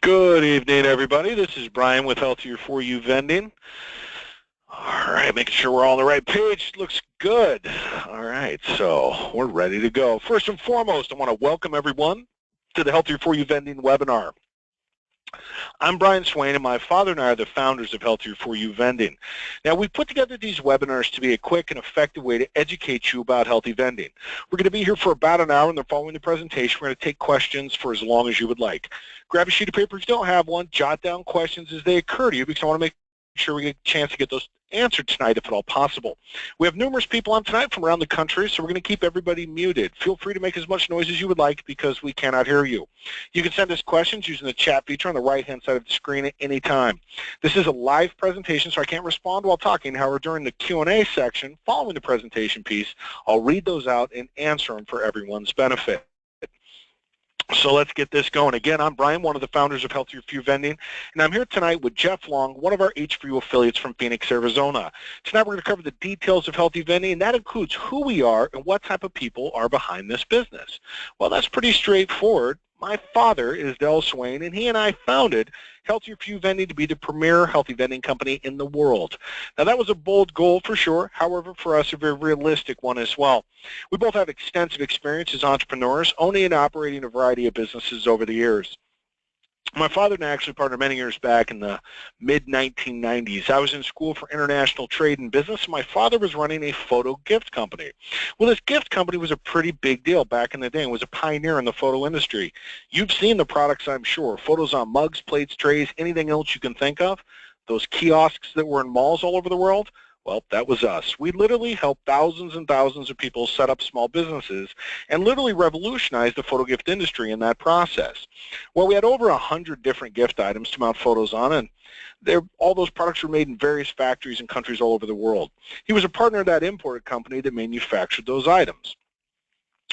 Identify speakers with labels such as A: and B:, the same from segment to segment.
A: Good evening, everybody. This is Brian with Healthier4U Vending. All right, making sure we're all on the right page. Looks good. All right, so we're ready to go. First and foremost, I want to welcome everyone to the Healthier4U Vending webinar. I'm Brian Swain, and my father and I are the founders of Healthier4U Vending. Now, we put together these webinars to be a quick and effective way to educate you about healthy vending. We're going to be here for about an hour, and then following the presentation, we're going to take questions for as long as you would like. Grab a sheet of paper if you don't have one. Jot down questions as they occur to you, because I want to make sure we get a chance to get those answered tonight if at all possible. We have numerous people on tonight from around the country, so we're going to keep everybody muted. Feel free to make as much noise as you would like because we cannot hear you. You can send us questions using the chat feature on the right-hand side of the screen at any time. This is a live presentation, so I can't respond while talking. However, during the Q&A section, following the presentation piece, I'll read those out and answer them for everyone's benefit. So let's get this going. Again, I'm Brian, one of the founders of Healthier4U Vending, and I'm here tonight with Jeff Long, one of our H4U affiliates from Phoenix, Arizona. Tonight we're going to cover the details of healthy vending, and that includes who we are and what type of people are behind this business. Well, that's pretty straightforward. My father is Del Swain, and he and I founded Healthier4U Vending to be the premier healthy vending company in the world. Now, that was a bold goal for sure. However, for us, a very realistic one as well. We both have extensive experience as entrepreneurs, owning and operating a variety of businesses over the years. My father and I actually partnered many years back in the mid-1990s. I was in school for international trade and business, and my father was running a photo gift company. Well, this gift company was a pretty big deal back in the day and was a pioneer in the photo industry. You've seen the products, I'm sure, photos on mugs, plates, trays, anything else you can think of. Those kiosks that were in malls all over the world. Well, that was us. We literally helped thousands and thousands of people set up small businesses and literally revolutionized the photo gift industry in that process. Well, we had over 100 different gift items to mount photos on, and all those products were made in various factories and countries all over the world. He was a partner of that imported company that manufactured those items.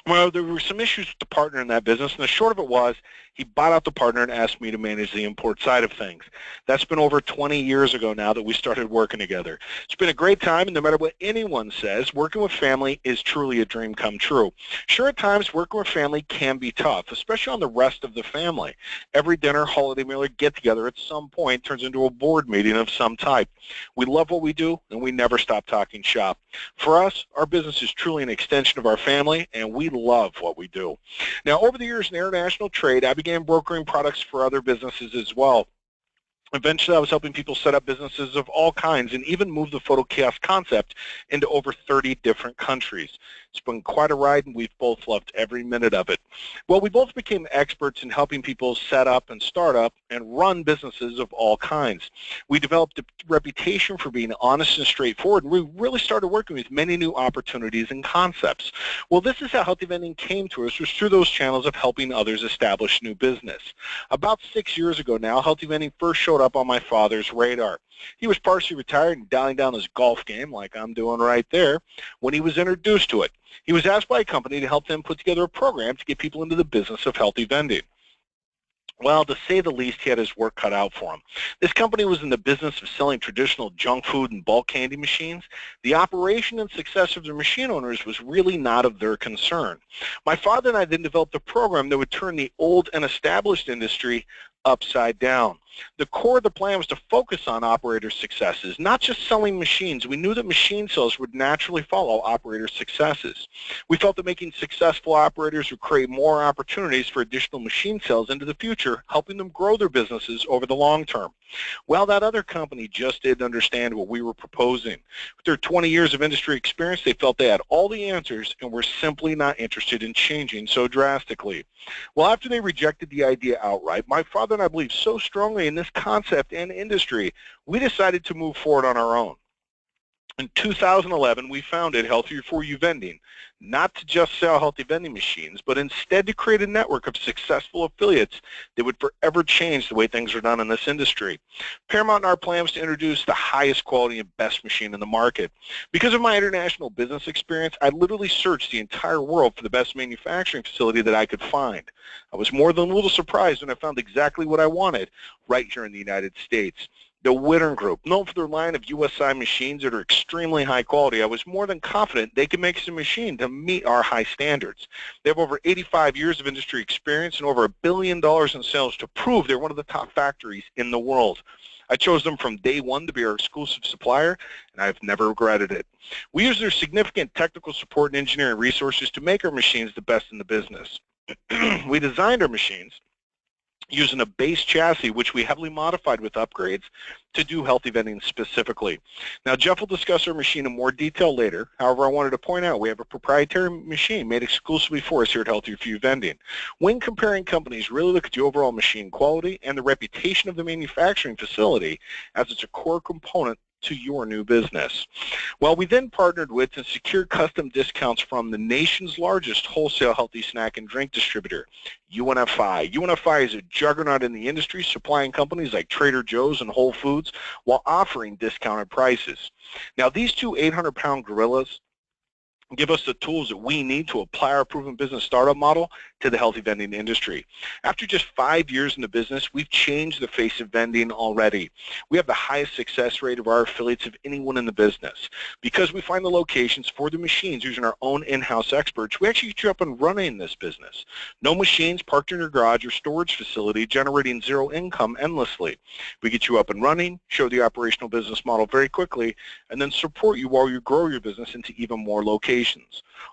A: Well, there were some issues with the partner in that business, and the short of it was he bought out the partner and asked me to manage the import side of things. That's been over 20 years ago now that we started working together. It's been a great time, and no matter what anyone says, working with family is truly a dream come true. Sure, at times working with family can be tough, especially on the rest of the family. Every dinner, holiday meal, or get-together at some point turns into a board meeting of some type. We love what we do, and we never stop talking shop. For us, our business is truly an extension of our family, and we love what we do. Now, over the years in international trade, I began brokering products for other businesses as well. Eventually, I was helping people set up businesses of all kinds and even move the photo kiosk concept into over 30 different countries. It's been quite a ride, and we've both loved every minute of it. Well, we both became experts in helping people set up and start up and run businesses of all kinds. We developed a reputation for being honest and straightforward, and we really started working with many new opportunities and concepts. Well, this is how healthy vending came to us, was through those channels of helping others establish new business. About 6 years ago now, healthy vending first showed up on my father's radar. He was partially retired and dialing down his golf game, like I'm doing right there, when he was introduced to it. He was asked by a company to help them put together a program to get people into the business of healthy vending. Well, to say the least, he had his work cut out for him. This company was in the business of selling traditional junk food and bulk candy machines. The operation and success of the machine owners was really not of their concern. My father and I then developed a program that would turn the old and established industry upside down. The core of the plan was to focus on operator successes, not just selling machines. We knew that machine sales would naturally follow operator successes. We felt that making successful operators would create more opportunities for additional machine sales into the future, helping them grow their businesses over the long term. Well, that other company just didn't understand what we were proposing. With their 20 years of industry experience, they felt they had all the answers and were simply not interested in changing so drastically. Well, after they rejected the idea outright, my father and I believed so strongly in this concept and industry, we decided to move forward on our own. In 2011, we founded Healthier4U Vending, not to just sell healthy vending machines, but instead to create a network of successful affiliates that would forever change the way things are done in this industry. Paramount in our plan was to introduce the highest quality and best machine in the market. Because of my international business experience, I literally searched the entire world for the best manufacturing facility that I could find. I was more than a little surprised when I found exactly what I wanted right here in the United States. The Wittern Group, known for their line of USI machines that are extremely high quality, I was more than confident they could make some machine to meet our high standards. They have over 85 years of industry experience and over $1 billion in sales to prove they're one of the top factories in the world. I chose them from day one to be our exclusive supplier, and I've never regretted it. We use their significant technical support and engineering resources to make our machines the best in the business. We designed our machines using a base chassis, which we heavily modified with upgrades to do healthy vending specifically. Now, Jeff will discuss our machine in more detail later. However, I wanted to point out we have a proprietary machine made exclusively for us here at Healthier4U Vending. When comparing companies, really look at the overall machine quality and the reputation of the manufacturing facility, as it's a core component to your new business. Well, we then partnered with and secured custom discounts from the nation's largest wholesale healthy snack and drink distributor, UNFI. UNFI is a juggernaut in the industry, supplying companies like Trader Joe's and Whole Foods while offering discounted prices. Now, these two 800-pound gorillas give us the tools that we need to apply our proven business startup model to the healthy vending industry. After just 5 years in the business, we've changed the face of vending already. We have the highest success rate of our affiliates of anyone in the business. Because we find the locations for the machines using our own in-house experts, we actually get you up and running in this business. No machines parked in your garage or storage facility generating zero income endlessly. We get you up and running, show the operational business model very quickly, and then support you while you grow your business into even more locations.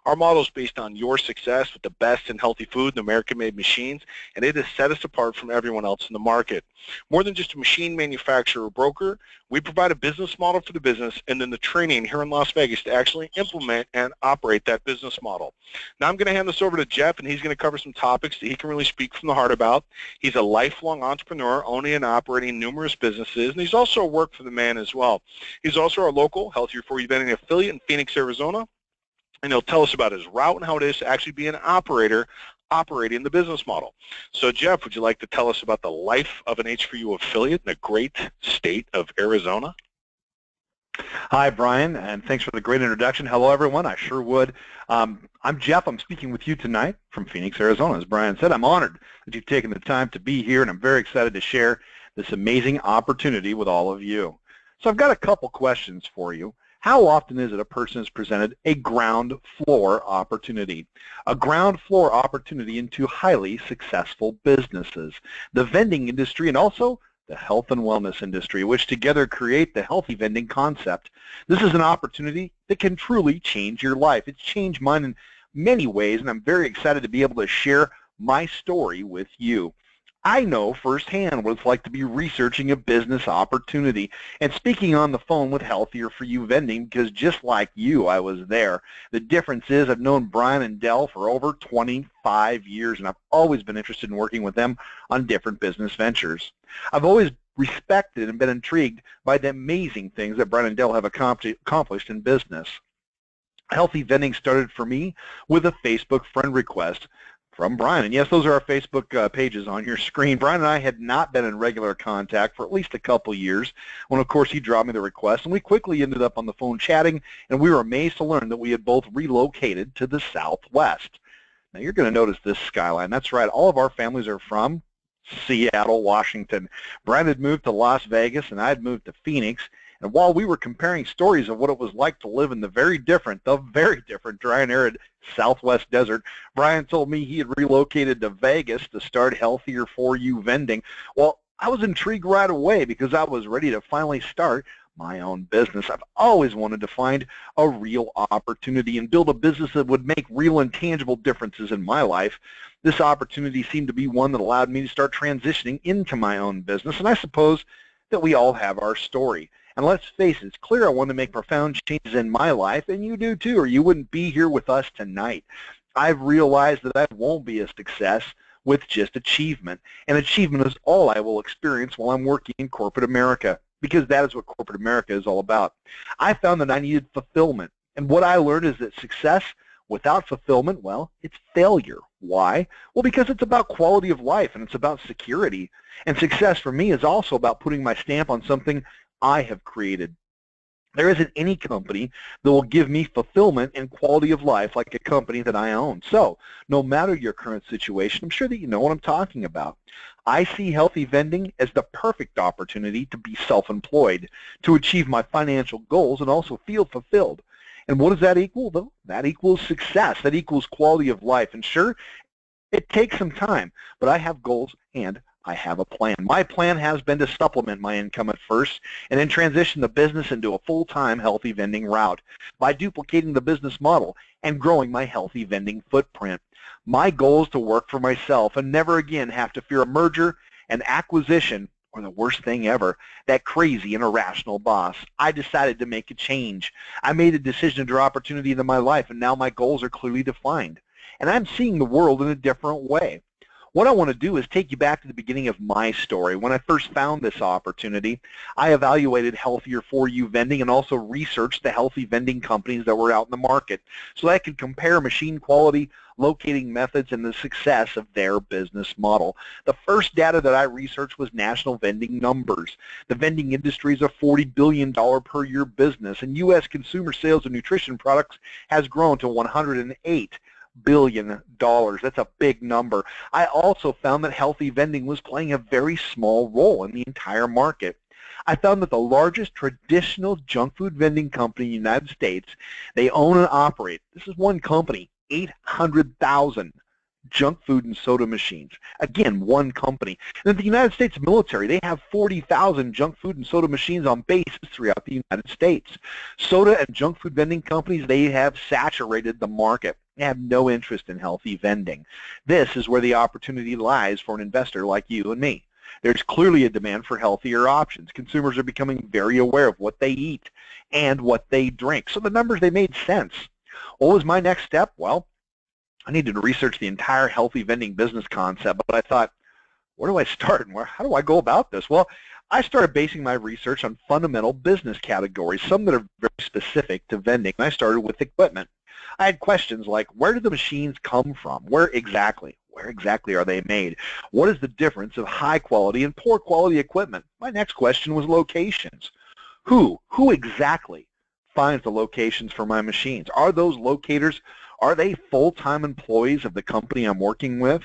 A: Our model is based on your success with the best in healthy food and American-made machines, and it has set us apart from everyone else in the market. More than just a machine manufacturer or broker, we provide a business model for the business and then the training here in Las Vegas to actually implement and operate that business model. Now I'm going to hand this over to Jeff, and he's going to cover some topics that he can really speak from the heart about. He's a lifelong entrepreneur, owning and operating numerous businesses, and he's also a work for the man as well. He's also our local Healthier4U Vending affiliate in Phoenix, Arizona, and he'll tell us about his route and how it is to actually be an operator operating the business model. So Jeff, would you like to tell us about the life of an H4U affiliate in the great state of Arizona?
B: Hi, Brian, and thanks for the great introduction. Hello, everyone. I sure would. I'm Jeff. I'm speaking with you tonight from Phoenix, Arizona. As Brian said, I'm honored that you've taken the time to be here, and I'm very excited to share this amazing opportunity with all of you. So I've got a couple questions for you. How often is it a person is presented a ground floor opportunity? A ground floor opportunity into highly successful businesses, the vending industry, and also the health and wellness industry, which together create the healthy vending concept. This is an opportunity that can truly change your life. It's changed mine in many ways, and I'm very excited to be able to share my story with you. I know firsthand what it's like to be researching a business opportunity and speaking on the phone with Healthier4U Vending, because just like you, I was there. The difference is I've known Brian and Dell for over 25 years, and I've always been interested in working with them on different business ventures. I've always respected and been intrigued by the amazing things that Brian and Dell have accomplished in business. Healthy Vending started for me with a Facebook friend request from Brian. And yes, those are our Facebook pages on your screen. Brian and I had not been in regular contact for at least a couple years when, of course, he dropped me the request, and we quickly ended up on the phone chatting, and we were amazed to learn that we had both relocated to the Southwest. Now, you're going to notice this skyline. That's right. All of our families are from Seattle, Washington. Brian had moved to Las Vegas, and I had moved to Phoenix. And while we were comparing stories of what it was like to live in the very different dry and arid Southwest desert, Brian told me he had relocated to Vegas to start Healthier4U Vending. Well, I was intrigued right away because I was ready to finally start my own business. I've always wanted to find a real opportunity and build a business that would make real and tangible differences in my life. This opportunity seemed to be one that allowed me to start transitioning into my own business, and I suppose that we all have our story. And let's face it, it's clear I want to make profound changes in my life, and you do too, or you wouldn't be here with us tonight. I've realized that I won't be a success with just achievement, and achievement is all I will experience while I'm working in corporate America, because that is what corporate America is all about. I found that I needed fulfillment, and what I learned is that success without fulfillment, well, it's failure. Why? Well, because it's about quality of life, and it's about security. And success for me is also about putting my stamp on something I have created. There isn't any company that will give me fulfillment and quality of life like a company that I own. So no matter your current situation, I'm sure that you know what I'm talking about. I see healthy vending as the perfect opportunity to be self-employed, to achieve my financial goals, and also feel fulfilled. And what does that equal? Well, that equals success. That equals quality of life. And sure, it takes some time, but I have goals and I have a plan. My plan has been to supplement my income at first and then transition the business into a full-time healthy vending route by duplicating the business model and growing my healthy vending footprint. My goal is to work for myself and never again have to fear a merger, an acquisition, or the worst thing ever, that crazy and irrational boss. I decided to make a change. I made a decision to draw opportunity into my life, and now my goals are clearly defined. And I'm seeing the world in a different way. What I want to do is take you back to the beginning of my story. When I first found this opportunity, I evaluated Healthier4U Vending and also researched the healthy vending companies that were out in the market so that I could compare machine quality, locating methods, and the success of their business model. The first data that I researched was national vending numbers. The vending industry is a $40 billion per year business, and U.S. consumer sales of nutrition products has grown to $108 billion. That's a big number. I also found that healthy vending was playing a very small role in the entire market. I found that the largest traditional junk food vending company in the United States, they own and operate, this is one company, 800,000 junk food and soda machines. Again, one company. And the United States military, they have 40,000 junk food and soda machines on bases throughout the United States. Soda and junk food vending companies, they have saturated the market. They have no interest in healthy vending. This is where the opportunity lies for an investor like you and me. There's clearly a demand for healthier options. Consumers are becoming very aware of what they eat and what they drink. So the numbers, they made sense. What was my next step? Well, I needed to research the entire healthy vending business concept, but I thought, where do I start and how do I go about this? Well, I started basing my research on fundamental business categories, some that are very specific to vending. I started with equipment. I had questions like, where do the machines come from? Where exactly are they made? What is the difference of high quality and poor quality equipment? My next question was locations. Who exactly finds the locations for my machines? Are those locators, are they full-time employees of the company I'm working with?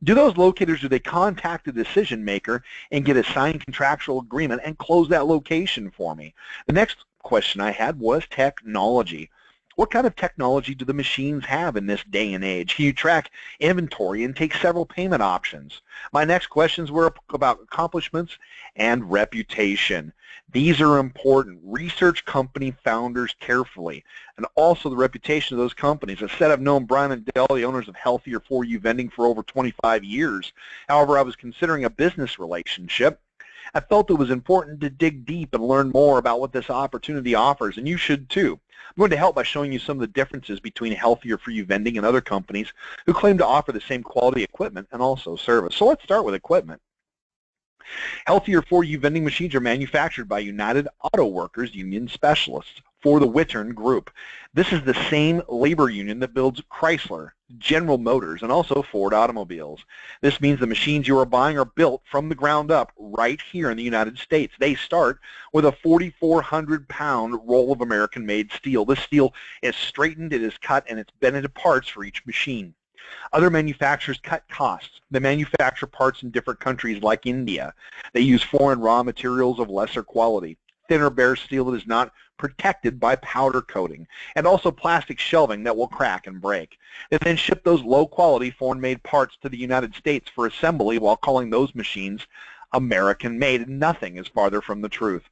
B: Do those locators, do they contact the decision maker and get a signed contractual agreement and close that location for me? The next question I had was technology. What kind of technology do the machines have in this day and age? Can you track inventory and take several payment options? My next questions were about accomplishments and reputation. These are important. Research company founders carefully, and also the reputation of those companies. As I said, I've known Brian and Dell, the owners of Healthier4U Vending, for over 25 years. However, I was considering a business relationship. I felt it was important to dig deep and learn more about what this opportunity offers, and you should too. I'm going to help by showing you some of the differences between Healthier4U Vending and other companies who claim to offer the same quality equipment and also service. So let's start with equipment. Healthier4U vending machines are manufactured by United Auto Workers Union Specialists for the Wittern Group. This is the same labor union that builds Chrysler, General Motors, and also Ford automobiles. This means the machines you are buying are built from the ground up right here in the United States. They start with a 4,400-pound roll of American-made steel. This steel is straightened, it is cut, and it's bent into parts for each machine. Other manufacturers cut costs. They manufacture parts in different countries like India. They use foreign raw materials of lesser quality. Thinner bare steel that is not protected by powder coating, and also plastic shelving that will crack and break. They then ship those low-quality foreign-made parts to the United States for assembly while calling those machines American-made. Nothing is farther from the truth.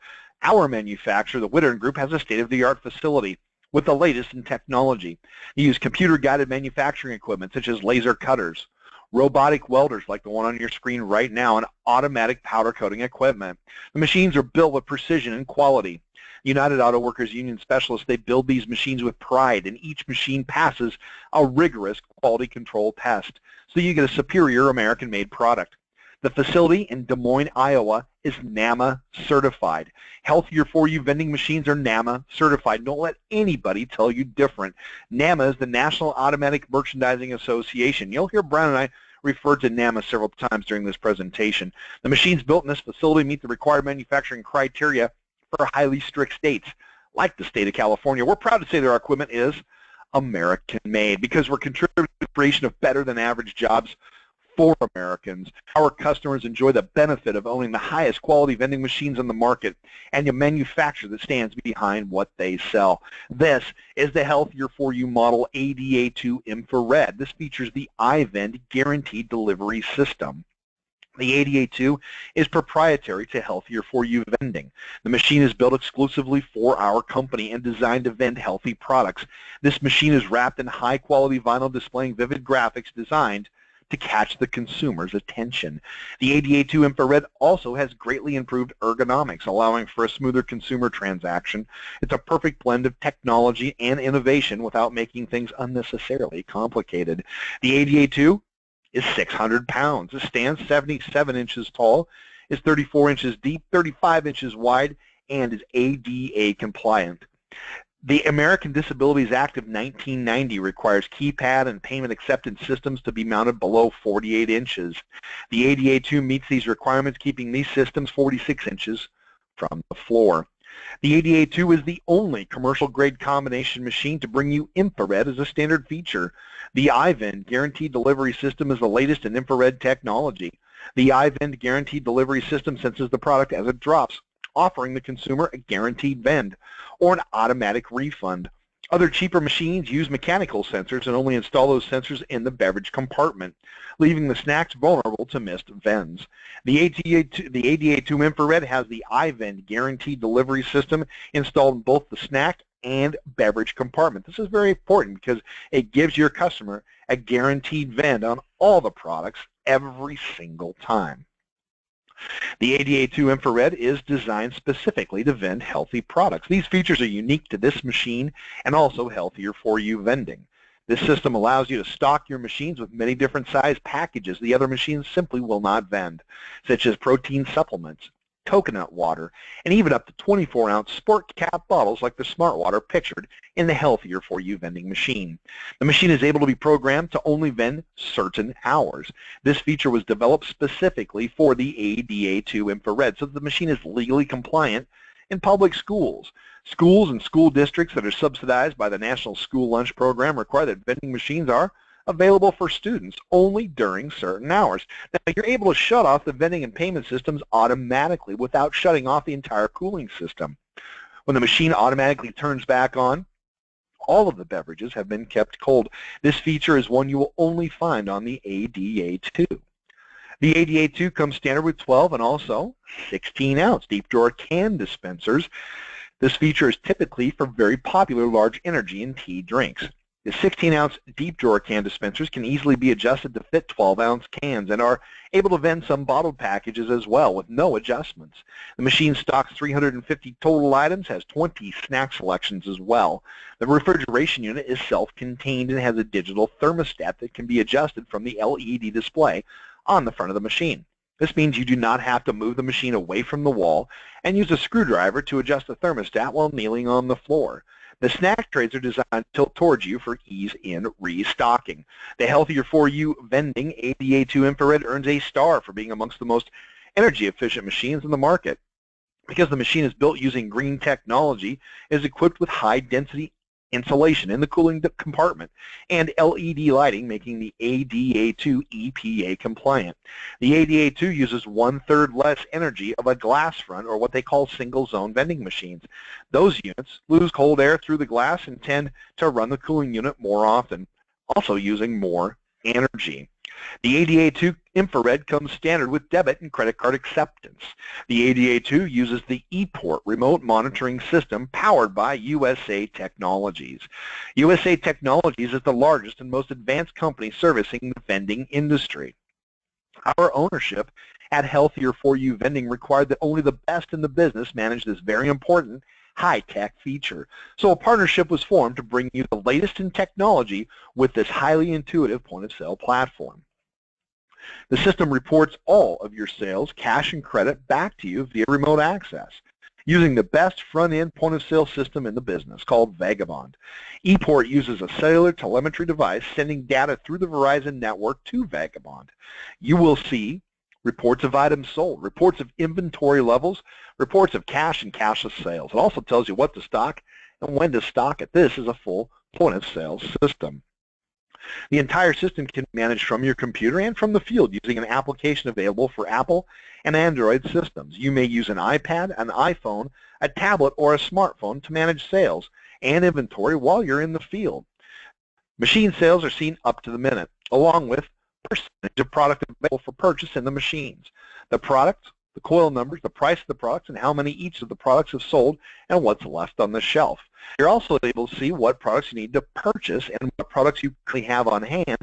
B: Our manufacturer, the Wittern Group, has a state-of-the-art facility with the latest in technology. You use computer-guided manufacturing equipment such as laser cutters, robotic welders like the one on your screen right now, and automatic powder coating equipment. The machines are built with precision and quality. United Auto Workers Union Specialists, they build these machines with pride, and each machine passes a rigorous quality control test, so you get a superior American-made product. The facility in Des Moines, Iowa is NAMA certified. Healthier4U vending machines are NAMA certified. Don't let anybody tell you different. NAMA is the National Automatic Merchandising Association. You'll hear Brian and I refer to NAMA several times during this presentation. The machines built in this facility meet the required manufacturing criteria for highly strict states like the state of California. We're proud to say that our equipment is American-made because we're contributing to the creation of better-than-average jobs for Americans. Our customers enjoy the benefit of owning the highest quality vending machines on the market and a manufacturer that stands behind what they sell. This is the Healthier4U model ADA2 Infrared. This features the iVend Guaranteed Delivery System. The ADA2 is proprietary to Healthier4U Vending. The machine is built exclusively for our company and designed to vend healthy products. This machine is wrapped in high-quality vinyl displaying vivid graphics designed to catch the consumer's attention. The ADA2 Infrared also has greatly improved ergonomics, allowing for a smoother consumer transaction. It's a perfect blend of technology and innovation without making things unnecessarily complicated. The ADA2 is 600 pounds. It stands 77 inches tall, is 34 inches deep, 35 inches wide, and is ADA compliant. The American Disabilities Act of 1990 requires keypad and payment acceptance systems to be mounted below 48 inches. The ADA2 meets these requirements, keeping these systems 46 inches from the floor. The ADA2 is the only commercial-grade combination machine to bring you infrared as a standard feature. The iVend Guaranteed Delivery System is the latest in infrared technology. The iVend Guaranteed Delivery System senses the product as it drops, offering the consumer a guaranteed vend or an automatic refund. Other cheaper machines use mechanical sensors and only install those sensors in the beverage compartment, leaving the snacks vulnerable to missed vends. The ADA2 Infrared has the iVend Guaranteed Delivery System installed in both the snack and beverage compartment. This is very important because it gives your customer a guaranteed vend on all the products every single time. The ADA2 Infrared is designed specifically to vend healthy products. These features are unique to this machine and also Healthier4U Vending. This system allows you to stock your machines with many different size packages the other machines simply will not vend, such as protein supplements, coconut water, and even up to 24-ounce sport cap bottles like the Smart Water pictured in the Healthier4U vending machine. The machine is able to be programmed to only vend certain hours. This feature was developed specifically for the ADA2 Infrared so that the machine is legally compliant in public schools. Schools and school districts that are subsidized by the National School Lunch Program require that vending machines are available for students only during certain hours. Now, you're able to shut off the vending and payment systems automatically without shutting off the entire cooling system. When the machine automatically turns back on, all of the beverages have been kept cold. This feature is one you will only find on the ADA2. The ADA2 comes standard with 12 and also 16-ounce deep drawer can dispensers. This feature is typically for very popular large energy and tea drinks. The 16-ounce deep drawer can dispensers can easily be adjusted to fit 12-ounce cans and are able to vend some bottled packages as well with no adjustments. The machine stocks 350 total items, has 20 snack selections as well. The refrigeration unit is self-contained and has a digital thermostat that can be adjusted from the LED display on the front of the machine. This means you do not have to move the machine away from the wall and use a screwdriver to adjust the thermostat while kneeling on the floor. The snack trays are designed to tilt towards you for ease in restocking. The Healthier4U Vending ADA2 Infrared earns a star for being amongst the most energy-efficient machines in the market. Because the machine is built using green technology, it is equipped with high-density insulation in the cooling compartment and LED lighting, making the ADA2 EPA compliant. The ADA2 uses 1/3 less energy of a glass front, or what they call single zone vending machines. Those units lose cold air through the glass and tend to run the cooling unit more often, also using more energy. The ADA2 Infrared comes standard with debit and credit card acceptance. The ADA2 uses the ePort remote monitoring system powered by USA Technologies. USA Technologies is the largest and most advanced company servicing the vending industry. Our ownership at Healthier4U Vending required that only the best in the business manage this very important high-tech feature. So a partnership was formed to bring you the latest in technology with this highly intuitive point-of-sale platform. The system reports all of your sales, cash and credit, back to you via remote access using the best front-end point-of-sale system in the business called Vagabond. ePort uses a cellular telemetry device sending data through the Verizon network to Vagabond. You will see reports of items sold, reports of inventory levels, reports of cash and cashless sales. It also tells you what to stock and when to stock it. This is a full point-of-sale system. The entire system can be managed from your computer and from the field using an application available for Apple and Android systems. You may use an iPad, an iPhone, a tablet, or a smartphone to manage sales and inventory while you're in the field. Machine sales are seen up to the minute, along with percentage of product available for purchase in the machines. The product, the coil numbers, the price of the products, and how many each of the products have sold, and what's left on the shelf. You're also able to see what products you need to purchase and what products you currently have on hand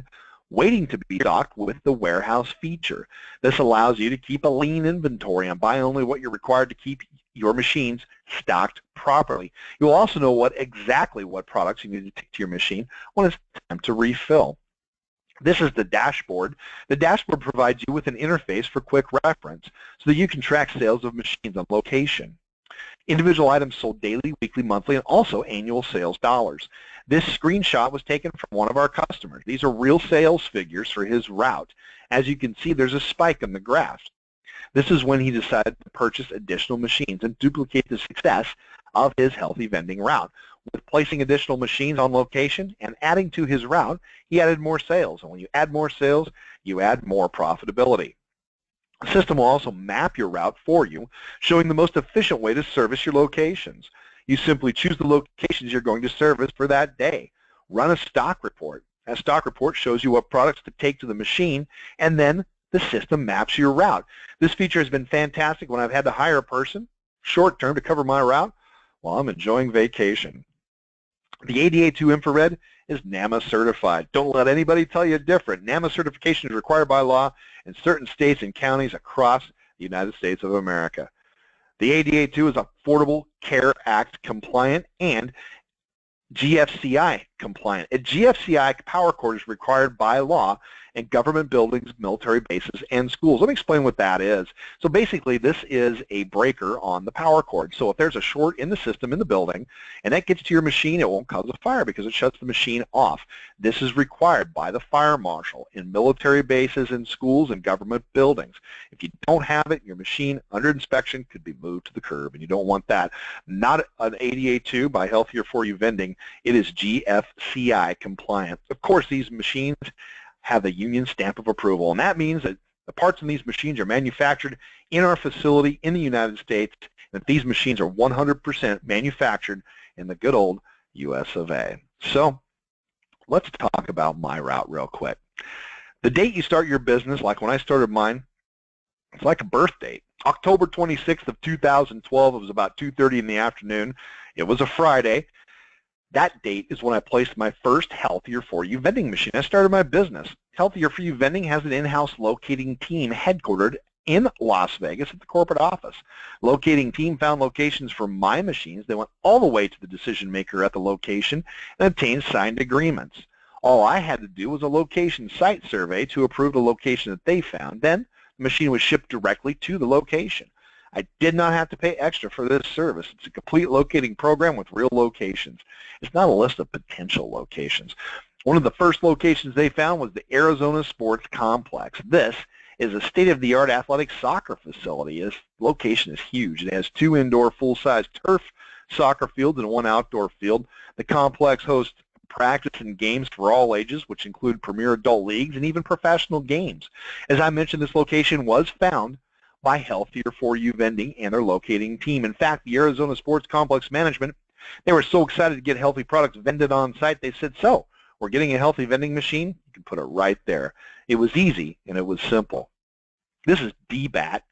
B: waiting to be stocked with the warehouse feature. This allows you to keep a lean inventory and buy only what you're required to keep your machines stocked properly. You'll also know exactly what products you need to take to your machine when it's time to refill. This is the dashboard. The dashboard provides you with an interface for quick reference so that you can track sales of machines on location. Individual items sold daily, weekly, monthly, and also annual sales dollars. This screenshot was taken from one of our customers. These are real sales figures for his route. As you can see, there's a spike in the graph. This is when he decided to purchase additional machines and duplicate the success of his healthy vending route. With placing additional machines on location and adding to his route, he added more sales. And when you add more sales, you add more profitability. The system will also map your route for you, showing the most efficient way to service your locations. You simply choose the locations you're going to service for that day. Run a stock report. That stock report shows you what products to take to the machine, and then the system maps your route. This feature has been fantastic when I've had to hire a person short-term to cover my route while I'm enjoying vacation. The ADA2 infrared is NAMA certified. Don't let anybody tell you different. NAMA certification is required by law in certain states and counties across the United States of America. The ADA2 is Affordable Care Act compliant and GFCI compliant. A GFCI power cord is required by law in government buildings, military bases, and schools. Let me explain what that is. So basically, this is a breaker on the power cord. So if there's a short in the system in the building and that gets to your machine, it won't cause a fire because it shuts the machine off. This is required by the fire marshal in military bases, in schools, and government buildings. If you don't have it, your machine under inspection could be moved to the curb, and you don't want that. Not an ADA2 by Healthier4U Vending. It is GFCI compliant. Of course, these machines have the union stamp of approval, and that means that the parts in these machines are manufactured in our facility in the United States, and that these machines are 100% manufactured in the good old US of A. So let's talk about my route real quick. The date you start your business, like when I started mine, it's like a birth date. October 26th of 2012, it was about 2:30 in the afternoon. It was a Friday. That date is when I placed my first Healthier4U vending machine. I started my business. Healthier4U Vending has an in-house locating team headquartered in Las Vegas at the corporate office. Locating team found locations for my machines. They went all the way to the decision maker at the location and obtained signed agreements. All I had to do was a location site survey to approve the location that they found. Then the machine was shipped directly to the location. I did not have to pay extra for this service. It's a complete locating program with real locations. It's not a list of potential locations. One of the first locations they found was the Arizona Sports Complex. This is a state-of-the-art athletic soccer facility. This location is huge. It has 2 indoor full-size turf soccer fields and 1 outdoor field. The complex hosts practice and games for all ages, which include premier adult leagues and even professional games. As I mentioned, this location was found by Healthier4U Vending and their locating team. In fact, the Arizona Sports Complex management, they were so excited to get healthy products vended on site, they said, so, we're getting a healthy vending machine? You can put it right there. It was easy and it was simple. This is DBAT.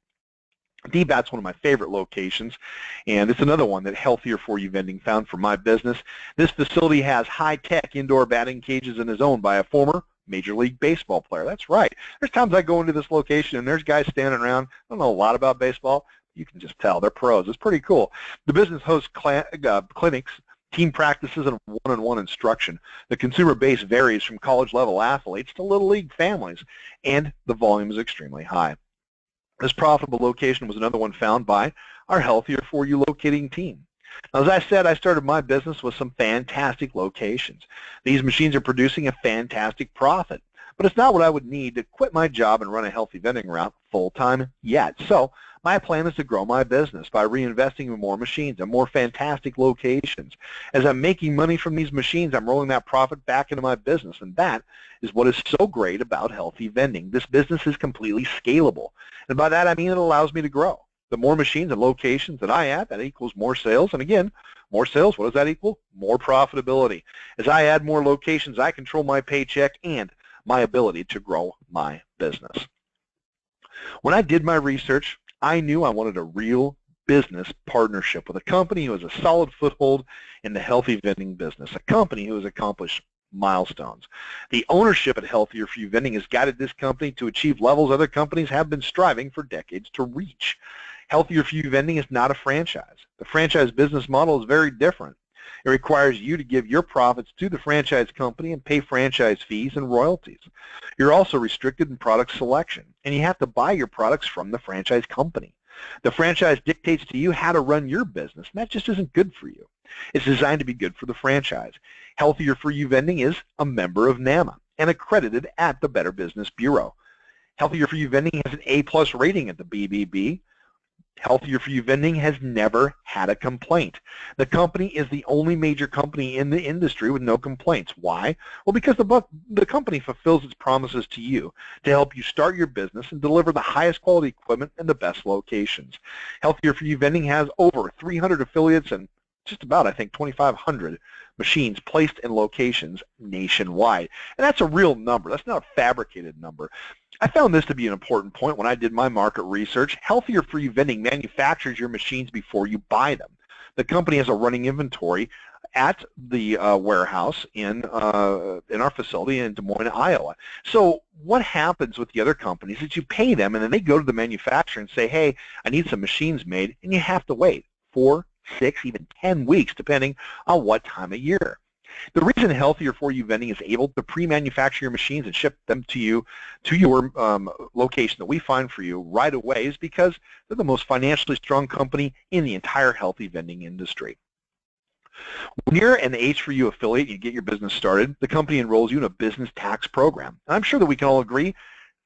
B: DBAT's one of my favorite locations, and it's another one that Healthier4U Vending found for my business. This facility has high-tech indoor batting cages and is owned by a former Major League Baseball player. That's right. There's times I go into this location and there's guys standing around. I don't know a lot about baseball. You can just tell. They're pros. It's pretty cool. The business hosts clinics, team practices, and one-on-one instruction. The consumer base varies from college-level athletes to little league families, and the volume is extremely high. This profitable location was another one found by our Healthier4U locating team. Now, as I said, I started my business with some fantastic locations. These machines are producing a fantastic profit, but it's not what I would need to quit my job and run a healthy vending route full-time yet. So my plan is to grow my business by reinvesting in more machines and more fantastic locations. As I'm making money from these machines, I'm rolling that profit back into my business, and that is what is so great about Healthy Vending. This business is completely scalable, and by that I mean it allows me to grow. The more machines and locations that I add, that equals more sales, and again, more sales, what does that equal? More profitability. As I add more locations, I control my paycheck and my ability to grow my business. When I did my research, I knew I wanted a real business partnership with a company who has a solid foothold in the healthy vending business, a company who has accomplished milestones. The ownership at Healthier4U Vending has guided this company to achieve levels other companies have been striving for decades to reach. Healthier4U Vending is not a franchise. The franchise business model is very different. It requires you to give your profits to the franchise company and pay franchise fees and royalties. You're also restricted in product selection, and you have to buy your products from the franchise company. The franchise dictates to you how to run your business, and that just isn't good for you. It's designed to be good for the franchise. Healthier4U Vending is a member of NAMA and accredited at the Better Business Bureau. Healthier4U Vending has an A+ rating at the BBB. Healthier4U Vending has never had a complaint. The company is the only major company in the industry with no complaints. Why? Well, because the company fulfills its promises to you to help you start your business and deliver the highest quality equipment and the best locations. Healthier4U Vending has over 300 affiliates and just about, I think, 2,500 machines placed in locations nationwide. And that's a real number. That's not a fabricated number. I found this to be an important point when I did my market research. Healthier4U Vending manufactures your machines before you buy them. The company has a running inventory at the warehouse in our facility in Des Moines, Iowa. So what happens with the other companies is you pay them, and then they go to the manufacturer and say, hey, I need some machines made, and you have to wait 4, 6, even 10 weeks, depending on what time of year. The reason Healthier4U Vending is able to pre-manufacture your machines and ship them to you, to your location that we find for you right away, is because they're the most financially strong company in the entire healthy vending industry. When you're an H4U affiliate and you get your business started, the company enrolls you in a business tax program. And I'm sure that we can all agree,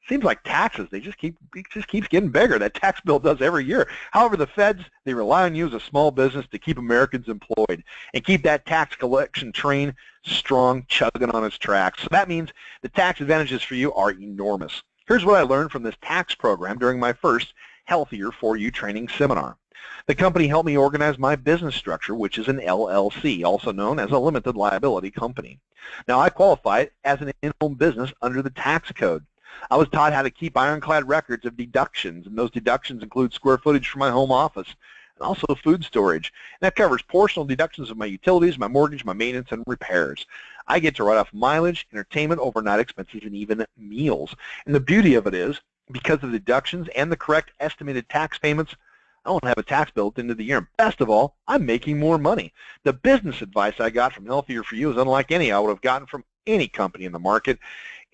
B: seems like taxes, it just keeps getting bigger. That tax bill does every year. However, the feds, they rely on you as a small business to keep Americans employed and keep that tax collection train strong, chugging on its tracks. So that means the tax advantages for you are enormous. Here's what I learned from this tax program during my first Healthier4U training seminar. The company helped me organize my business structure, which is an LLC, also known as a limited liability company. Now, I qualify as an in-home business under the tax code. I was taught how to keep ironclad records of deductions, and those deductions include square footage for my home office and also food storage. And that covers portional deductions of my utilities, my mortgage, my maintenance, and repairs. I get to write off mileage, entertainment, overnight expenses, and even meals. And the beauty of it is, because of the deductions and the correct estimated tax payments, I won't have a tax bill at the end of the year. And best of all, I'm making more money. The business advice I got from Healthier4U is unlike any I would have gotten from any company in the market.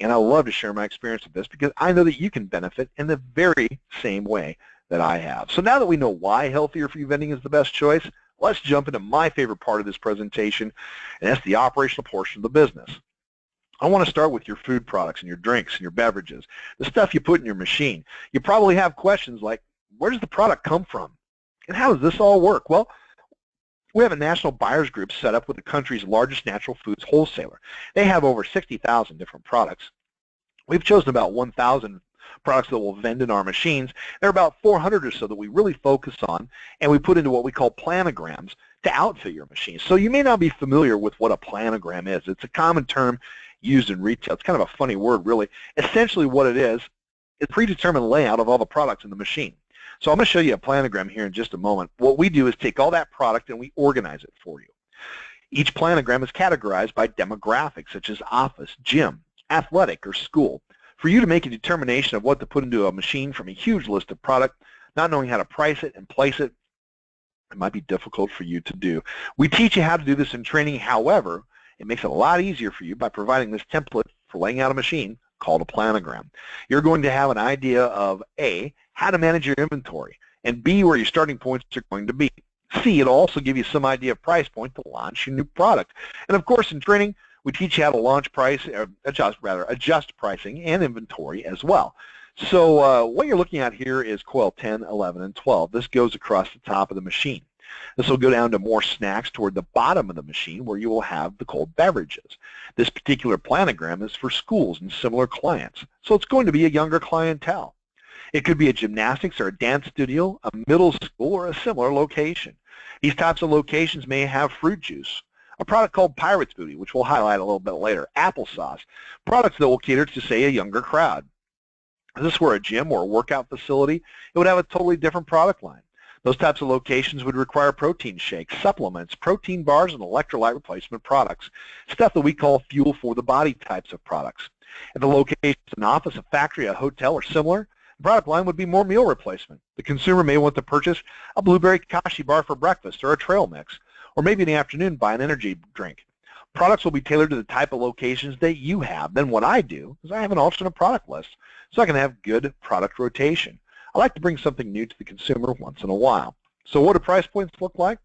B: And I love to share my experience with this because I know that you can benefit in the very same way that I have. So now that we know why Healthier4U Vending is the best choice, let's jump into my favorite part of this presentation, and that's the operational portion of the business. I want to start with your food products and your drinks and your beverages, the stuff you put in your machine. You probably have questions like, where does the product come from? And how does this all work? Well, we have a national buyers group set up with the country's largest natural foods wholesaler. They have over 60,000 different products. We've chosen about 1,000 products that will vend in our machines. There are about 400 or so that we really focus on, and we put into what we call planograms to outfit your machines. So you may not be familiar with what a planogram is. It's a common term used in retail. It's kind of a funny word, really. Essentially what it is a predetermined layout of all the products in the machine. So I'm going to show you a planogram here in just a moment. What we do is take all that product and we organize it for you. Each planogram is categorized by demographics such as office, gym, athletic, or school. For you to make a determination of what to put into a machine from a huge list of product, not knowing how to price it and place it, it might be difficult for you to do. We teach you how to do this in training. However, it makes it a lot easier for you by providing this template for laying out a machine called a planogram. You're going to have an idea of A, how to manage your inventory, and B, where your starting points are going to be. C, it'll also give you some idea of price point to launch your new product. And of course, in training, we teach you how to launch price, adjust pricing and inventory as well. So what you're looking at here is coil 10, 11, and 12. This goes across the top of the machine. This will go down to more snacks toward the bottom of the machine where you will have the cold beverages. This particular planogram is for schools and similar clients, so it's going to be a younger clientele. It could be a gymnastics or a dance studio, a middle school, or a similar location. These types of locations may have fruit juice, a product called Pirate's Booty, which we'll highlight a little bit later, applesauce, products that will cater to, say, a younger crowd. If this were a gym or a workout facility, it would have a totally different product line. Those types of locations would require protein shakes, supplements, protein bars, and electrolyte replacement products, stuff that we call fuel for the body types of products. If the location is an office, a factory, a hotel, or similar, the product line would be more meal replacement. The consumer may want to purchase a blueberry kashi bar for breakfast or a trail mix, or maybe in the afternoon buy an energy drink. Products will be tailored to the type of locations that you have. Then what I do is I have an alternate product list so I can have good product rotation. I like to bring something new to the consumer once in a while. So what do price points look like?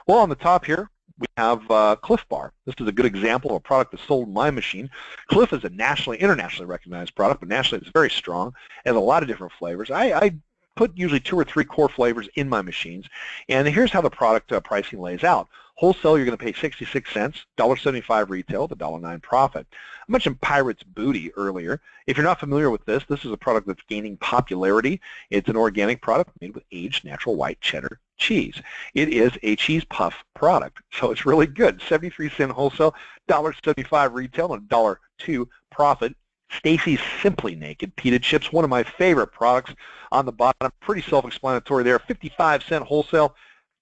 B: Well, on the top here, we have Cliff Bar. This is a good example of a product that's sold in my machine. Cliff is a internationally recognized product, but nationally it's very strong. It has a lot of different flavors. I put usually 2 or 3 core flavors in my machines, and here's how the product pricing lays out. Wholesale, you're going to pay 66 cents, $1.75 retail, the $1.09 profit. I mentioned Pirate's Booty earlier. If you're not familiar with this, this is a product that's gaining popularity. It's an organic product made with aged natural white cheddar cheese. It is a cheese puff product, so it's really good. 73-cent wholesale, $1.75 retail, and $1.02 profit. Stacy's Simply Naked Pita Chips, one of my favorite products on the bottom. Pretty self-explanatory there. 55-cent wholesale,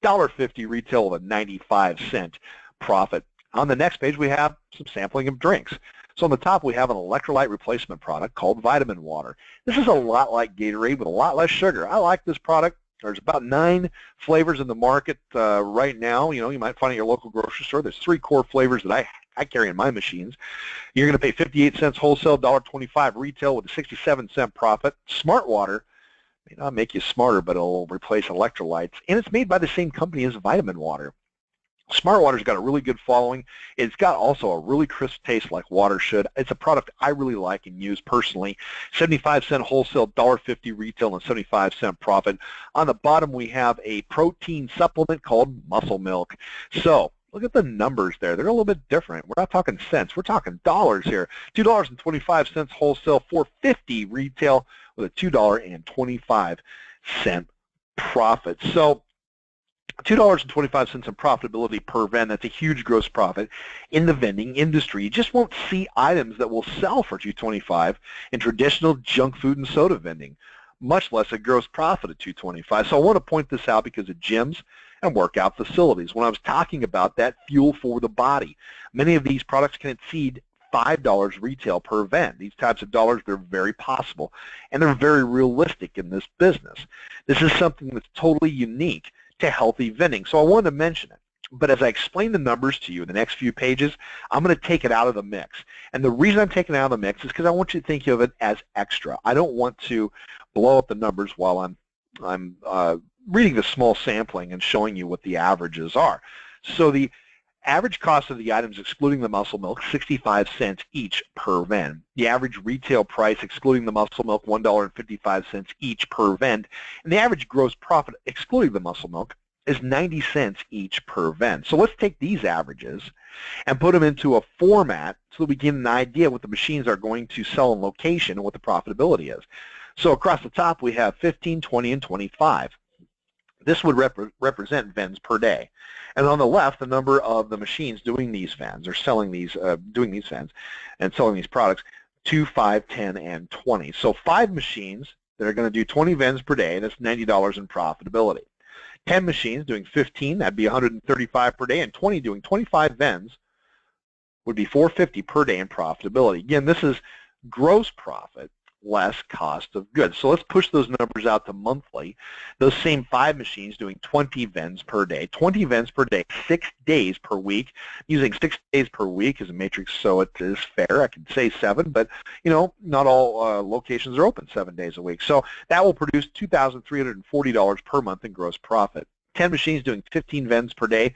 B: $1.50 retail with a 95-cent profit. On the next page, we have some sampling of drinks. So on the top, we have an electrolyte replacement product called Vitamin Water. This is a lot like Gatorade with a lot less sugar. I like this product. There's about 9 flavors in the market right now. You know, you might find at your local grocery store. There's 3 core flavors that I carry in my machines. You're going to pay 58 cents wholesale, $1.25 retail with a 67-cent profit. Smart Water may not make you smarter, but it'll replace electrolytes, and it's made by the same company as Vitamin Water. Smart Water's got a really good following. It's got also a really crisp taste like water should. It's a product I really like and use personally. 75-cent wholesale, $1.50 retail, and 75-cent profit. On the bottom, we have a protein supplement called Muscle Milk. So look at the numbers there. They're a little bit different. We're not talking cents. We're talking dollars here. $2.25 wholesale, $4.50 retail with a $2.25 profit. So $2.25 in profitability per vend. That's a huge gross profit in the vending industry. You just won't see items that will sell for $2.25 in traditional junk food and soda vending, much less a gross profit of $2.25. So I want to point this out because of gyms and workout facilities. When I was talking about that fuel for the body, many of these products can exceed $5 retail per vend. These types of dollars, they're very possible, and they're very realistic in this business. This is something that's totally unique to healthy vending, so I wanted to mention it. But as I explain the numbers to you in the next few pages, I'm going to take it out of the mix. And the reason I'm taking it out of the mix is because I want you to think of it as extra. I don't want to blow up the numbers while I'm reading the small sampling and showing you what the averages are. So the average cost of the items excluding the muscle milk, 65 cents each per vend. The average retail price excluding the muscle milk, $1.55 each per vend. And the average gross profit excluding the muscle milk is 90 cents each per vend. So let's take these averages and put them into a format so that we get an idea what the machines are going to sell in location and what the profitability is. So across the top we have 15, 20, and 25. This would represent vends per day. And on the left, the number of the machines doing these vends or selling these, doing these vends and selling these products, 2, 5, 10, and 20. So 5 machines that are going to do 20 vends per day, that's $90 in profitability. 10 machines doing 15, that'd be $135 per day, and 20 doing 25 vends would be $450 per day in profitability. Again, this is gross profit less cost of goods. So let's push those numbers out to monthly. Those same 5 machines doing 20 vends per day. 20 vends per day, 6 days per week. Using 6 days per week as a matrix so it is fair. I could say 7, but you know, not all locations are open 7 days a week. So that will produce $2,340 per month in gross profit. 10 machines doing 15 vends per day,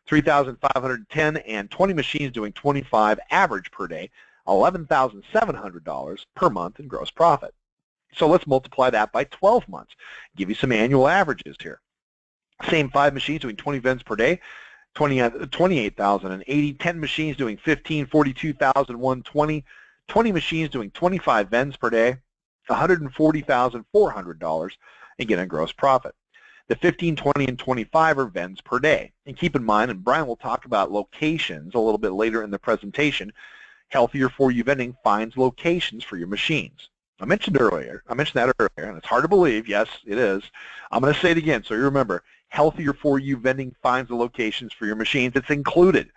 B: $3,510, and 20 machines doing 25 average per day, $11,700 per month in gross profit. So let's multiply that by 12 months. Give you some annual averages here. Same 5 machines doing 20 vends per day, 28,080. 10 machines doing 15, 42,120. 20 machines doing 25 vends per day, $140,400, and get a gross profit. The 15, 20, and 25 are vends per day. And keep in mind, and Brian will talk about locations a little bit later in the presentation, Healthier4U Vending finds locations for your machines. I mentioned that earlier, and it's hard to believe. Yes, it is. I'm going to say it again so you remember. Healthier4U Vending finds the locations for your machines. It's included.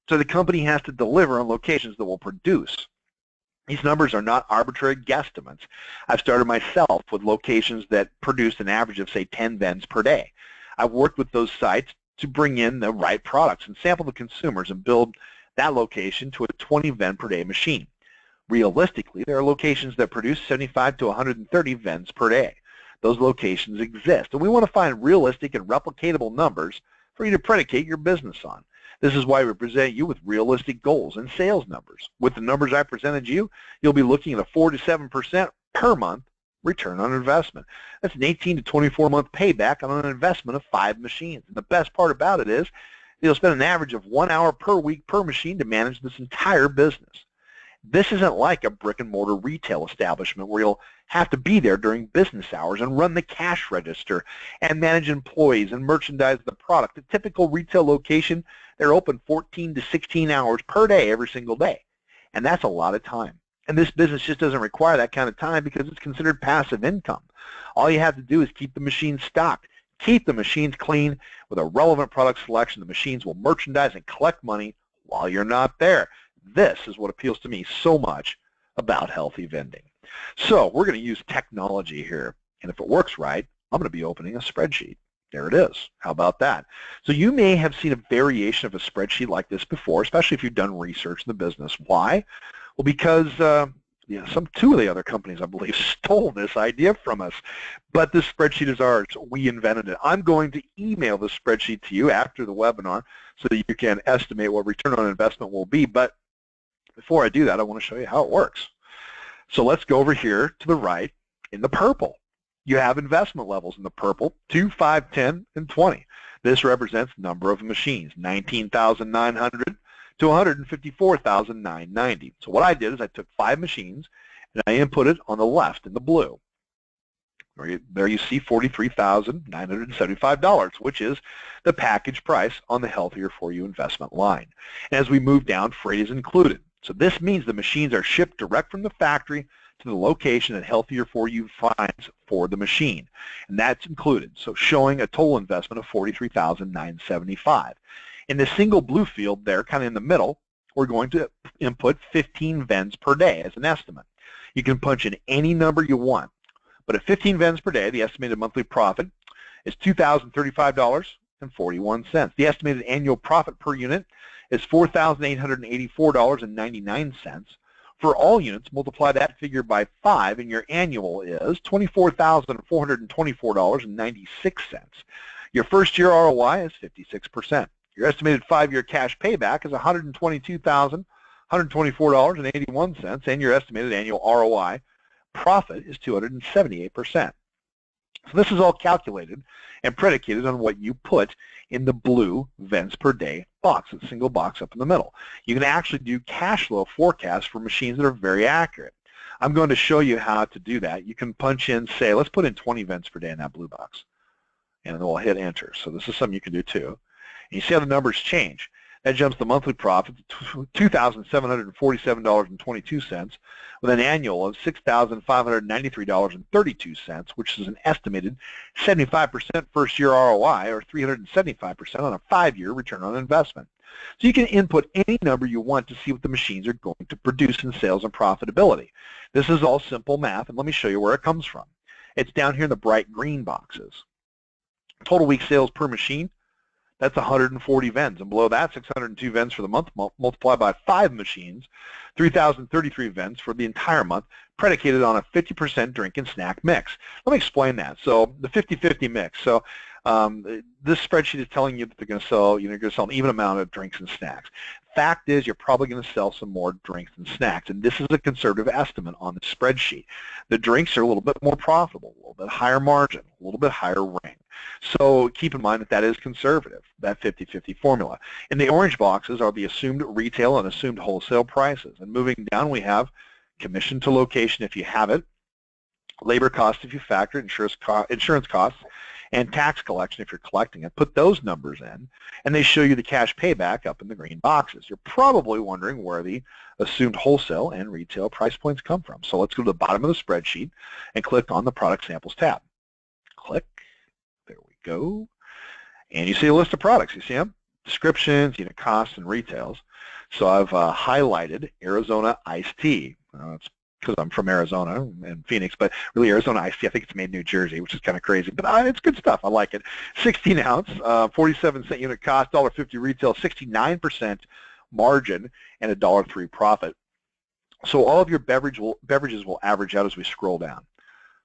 B: So the company has to deliver on locations that will produce. These numbers are not arbitrary guesstimates. I've started myself with locations that produce an average of, say, 10 vends per day. I've worked with those sites to bring in the right products and sample the consumers and build that location to a 20 vend per day machine. Realistically, there are locations that produce 75 to 130 vends per day. Those locations exist, and we want to find realistic and replicatable numbers for you to predicate your business on. This is why we present you with realistic goals and sales numbers. With the numbers I presented you, you'll be looking at a 4 to 7% per month return on investment. That's an 18 to 24-month payback on an investment of 5 machines. And the best part about it is you'll spend an average of 1 hour per week per machine to manage this entire business. This isn't like a brick-and-mortar retail establishment where you'll have to be there during business hours and run the cash register and manage employees and merchandise the product. A typical retail location, they're open 14 to 16 hours per day every single day, and that's a lot of time. And this business just doesn't require that kind of time because it's considered passive income. All you have to do is keep the machines stocked, keep the machines clean with a relevant product selection. The machines will merchandise and collect money while you're not there. This is what appeals to me so much about healthy vending. So we're going to use technology here, and if it works right, I'm going to be opening a spreadsheet. There it is. How about that? So you may have seen a variation of a spreadsheet like this before, especially if you've done research in the business. Why? Well, because two of the other companies, I believe, stole this idea from us. But this spreadsheet is ours. We invented it. I'm going to email the spreadsheet to you after the webinar so that you can estimate what return on investment will be. But before I do that, I want to show you how it works. So let's go over here to the right in the purple. You have investment levels in the purple, 2, 5, 10, and 20. This represents number of machines, 19,900 to 154,990. So what I did is I took 5 machines and I inputted on the left in the blue. There you see $43,975, which is the package price on the Healthier4U investment line. And as we move down, freight is included. So this means the machines are shipped direct from the factory to the location that Healthier4U finds for the machine. And that's included, so showing a total investment of $43,975. In the single blue field there, kind of in the middle, we're going to input 15 vends per day as an estimate. You can punch in any number you want, but at 15 vends per day, the estimated monthly profit is $2,035.41. The estimated annual profit per unit is $4,884.99. For all units, multiply that figure by 5, and your annual is $24,424.96. Your first-year ROI is 56%. Your estimated 5-year cash payback is $122,124.81, and your estimated annual ROI profit is 278%. So this is all calculated and predicated on what you put in the blue vends per day box, that single box up in the middle. You can actually do cash flow forecasts for machines that are very accurate. I'm going to show you how to do that. You can punch in, say, let's put in 20 vends per day in that blue box, and then we'll hit enter. So this is something you can do too. And you see how the numbers change. That jumps the monthly profit to $2,747.22 with an annual of $6,593.32, which is an estimated 75% first-year ROI or 375% on a 5-year return on investment. So you can input any number you want to see what the machines are going to produce in sales and profitability. This is all simple math, and let me show you where it comes from. It's down here in the bright green boxes. Total week sales per machine, that's 140 vends, and below that, 602 vends for the month, multiplied by 5 machines, 3,033 vends for the entire month, predicated on a 50% drink and snack mix. Let me explain that. So the 50-50 mix. So this spreadsheet is telling you that they're going to sell, you're going to sell an even amount of drinks and snacks. fact is you're probably going to sell some more drinks and snacks, and this is a conservative estimate on the spreadsheet. The drinks are a little bit more profitable, a little bit higher margin, a little bit higher ring. So keep in mind that that is conservative, that 50-50 formula. And the orange boxes are the assumed retail and assumed wholesale prices. And moving down, we have commission to location if you have it, labor costs if you factor, insurance costs, and tax collection if you're collecting it. Put those numbers in, and they show you the cash payback up in the green boxes. You're probably wondering where the assumed wholesale and retail price points come from. So let's go to the bottom of the spreadsheet and click on the Product Samples tab. Click. There we go. And you see a list of products. You see them? Descriptions, unit costs, and retails. So I've highlighted Arizona iced tea. It's because I'm from Arizona and Phoenix, but really Arizona iced tea, I think it's made in New Jersey, which is kind of crazy, but it's good stuff. I like it. 16 ounce, 47-cent unit cost, $1.50 retail, 69% margin, and $1.03 profit. So all of your beverages will average out as we scroll down.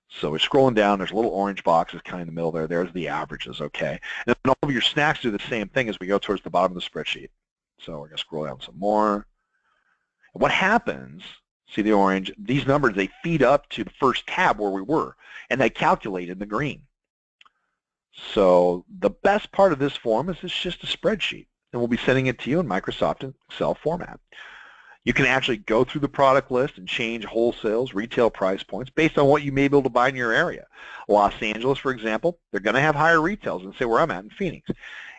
B: So we're scrolling down, there's a little orange box kind of in the middle there. There's the averages, okay? And then all of your snacks do the same thing as we go towards the bottom of the spreadsheet. So we're going to scroll down some more. And what happens, see the orange, these numbers, they feed up to the first tab where we were, and they calculate in the green. So the best part of this form is it's just a spreadsheet, and we'll be sending it to you in Microsoft Excel format. You can actually go through the product list and change wholesales, retail price points based on what you may be able to buy in your area. Los Angeles, for example, they're going to have higher retails than say where I'm at in Phoenix.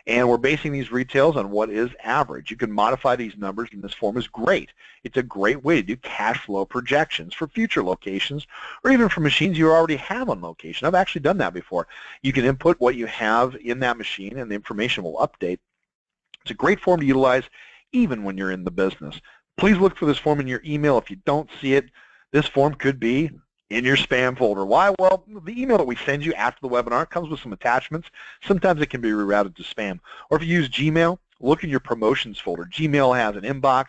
B: And we're basing these retails on what is average. You can modify these numbers, and this form is great. It's a great way to do cash flow projections for future locations or even for machines you already have on location. I've actually done that before. You can input what you have in that machine, and the information will update. It's a great form to utilize even when you're in the business. Please look for this form in your email. If you don't see it, this form could be in your spam folder. Why? Well, the email that we send you after the webinar comes with some attachments. Sometimes it can be rerouted to spam. Or if you use Gmail, look in your promotions folder. Gmail has an inbox.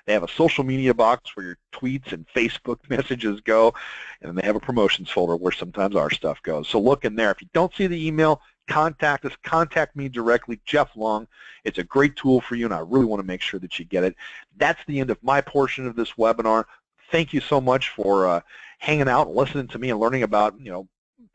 B: They have a social media box where your tweets and Facebook messages go, and then they have a promotions folder where sometimes our stuff goes. So look in there. If you don't see the email, contact us. Contact me directly, Jeff Long. It's a great tool for you, and I really want to make sure that you get it. That's the end of my portion of this webinar. Thank you so much for hanging out and listening to me and learning about,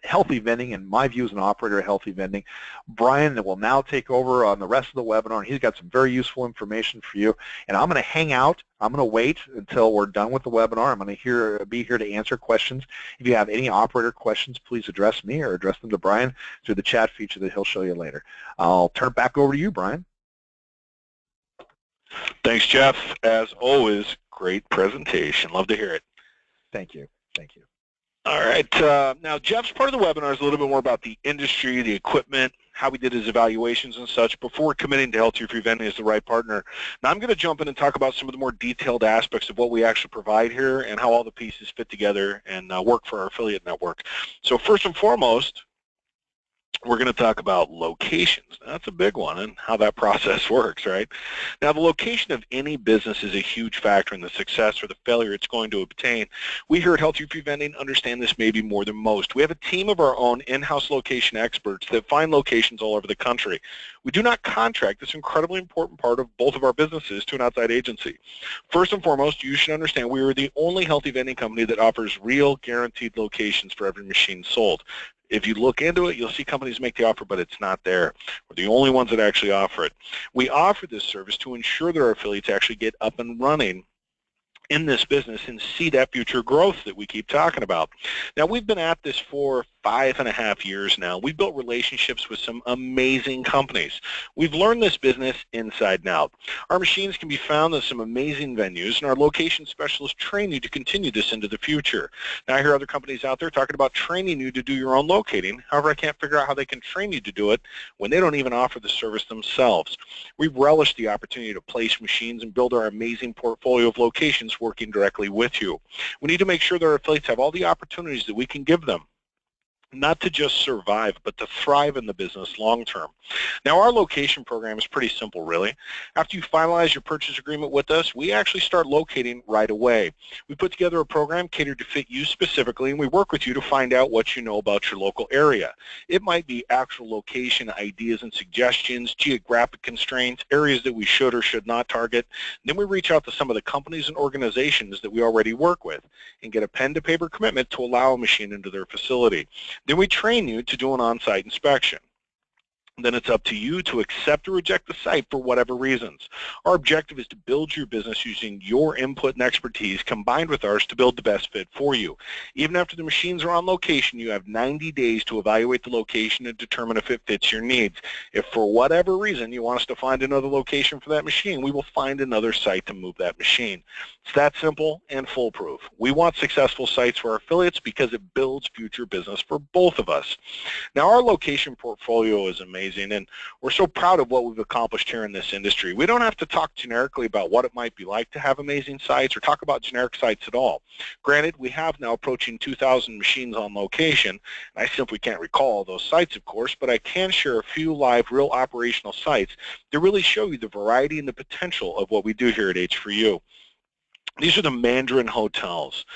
B: healthy vending and my view as an operator of healthy vending. Brian will now take over on the rest of the webinar, and he's got some very useful information for you. And I'm going to hang out. I'm going to wait until we're done with the webinar. I'm going to be here to answer questions. If you have any operator questions, please address me or address them to Brian through the chat feature that he'll show you later. I'll turn it back over to you, Brian.
A: Thanks, Jeff. As always, great presentation. Love to hear it.
B: Thank you. Thank you.
A: All right. Now, Jeff's part of the webinar is a little bit more about the industry, the equipment, how we did his evaluations and such before committing to Healthier4U Vending as the right partner. Now, I'm going to jump in and talk about some of the more detailed aspects of what we actually provide here and how all the pieces fit together and work for our affiliate network. So first and foremost, we're going to talk about locations. Now, that's a big one and how that process works, right? Now, the location of any business is a huge factor in the success or the failure it's going to obtain. We here at Healthier4U Vending understand this maybe more than most. We have a team of our own in-house location experts that find locations all over the country. We do not contract this incredibly important part of both of our businesses to an outside agency. First and foremost, you should understand we are the only healthy vending company that offers real guaranteed locations for every machine sold. If you look into it, you'll see companies make the offer, but it's not there. We're the only ones that actually offer it. We offer this service to ensure that our affiliates actually get up and running in this business and see that future growth that we keep talking about. Now, we've been at this for 5.5 years now. We've built relationships with some amazing companies. We've learned this business inside and out. Our machines can be found in some amazing venues, and our location specialists train you to continue this into the future. Now, I hear other companies out there talking about training you to do your own locating. However, I can't figure out how they can train you to do it when they don't even offer the service themselves. We relish the opportunity to place machines and build our amazing portfolio of locations working directly with you. We need to make sure that our affiliates have all the opportunities that we can give them. not to just survive, but to thrive in the business long term. Now, our location program is pretty simple, really. After you finalize your purchase agreement with us, we actually start locating right away. We put together a program catered to fit you specifically, and we work with you to find out what you know about your local area. It might be actual location ideas and suggestions, geographic constraints, areas that we should or should not target. Then we reach out to some of the companies and organizations that we already work with and get a pen-to-paper commitment to allow a machine into their facility. Then we train you to do an on-site inspection. Then it's up to you to accept or reject the site for whatever reasons. Our objective is to build your business using your input and expertise combined with ours to build the best fit for you. Even after the machines are on location, you have 90 days to evaluate the location and determine if it fits your needs. If for whatever reason you want us to find another location for that machine, we will find another site to move that machine. It's that simple and foolproof. We want successful sites for our affiliates because it builds future business for both of us. Now, our location portfolio is amazing, and we're so proud of what we've accomplished here in this industry. We don't have to talk generically about what it might be like to have amazing sites or talk about generic sites at all. Granted, we have now approaching 2,000 machines on location, and I simply can't recall those sites, of course, but I can share a few live, real operational sites that really show you the variety and the potential of what we do here at H4U. These are the Mandarin hotels.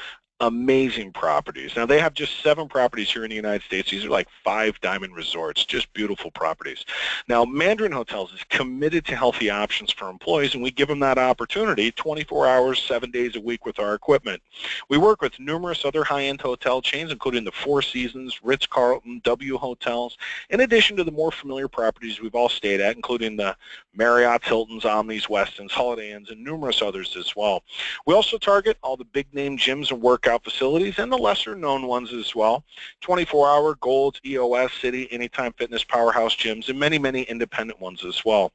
A: Amazing properties. Now, they have just 7 properties here in the United States. These are like 5 diamond resorts, just beautiful properties. Now, Mandarin Hotels is committed to healthy options for employees, and we give them that opportunity 24 hours, 7 days a week with our equipment. We work with numerous other high-end hotel chains, including the Four Seasons, Ritz-Carlton, W Hotels, in addition to the more familiar properties we've all stayed at, including the Marriott's, Hilton's, Omnis, Westins, Holiday Inns, and numerous others as well. We also target all the big-name gyms and workout facilities and the lesser-known ones as well. 24-hour, Gold's, EOS, City, Anytime Fitness, Powerhouse gyms, and many, many independent ones as well.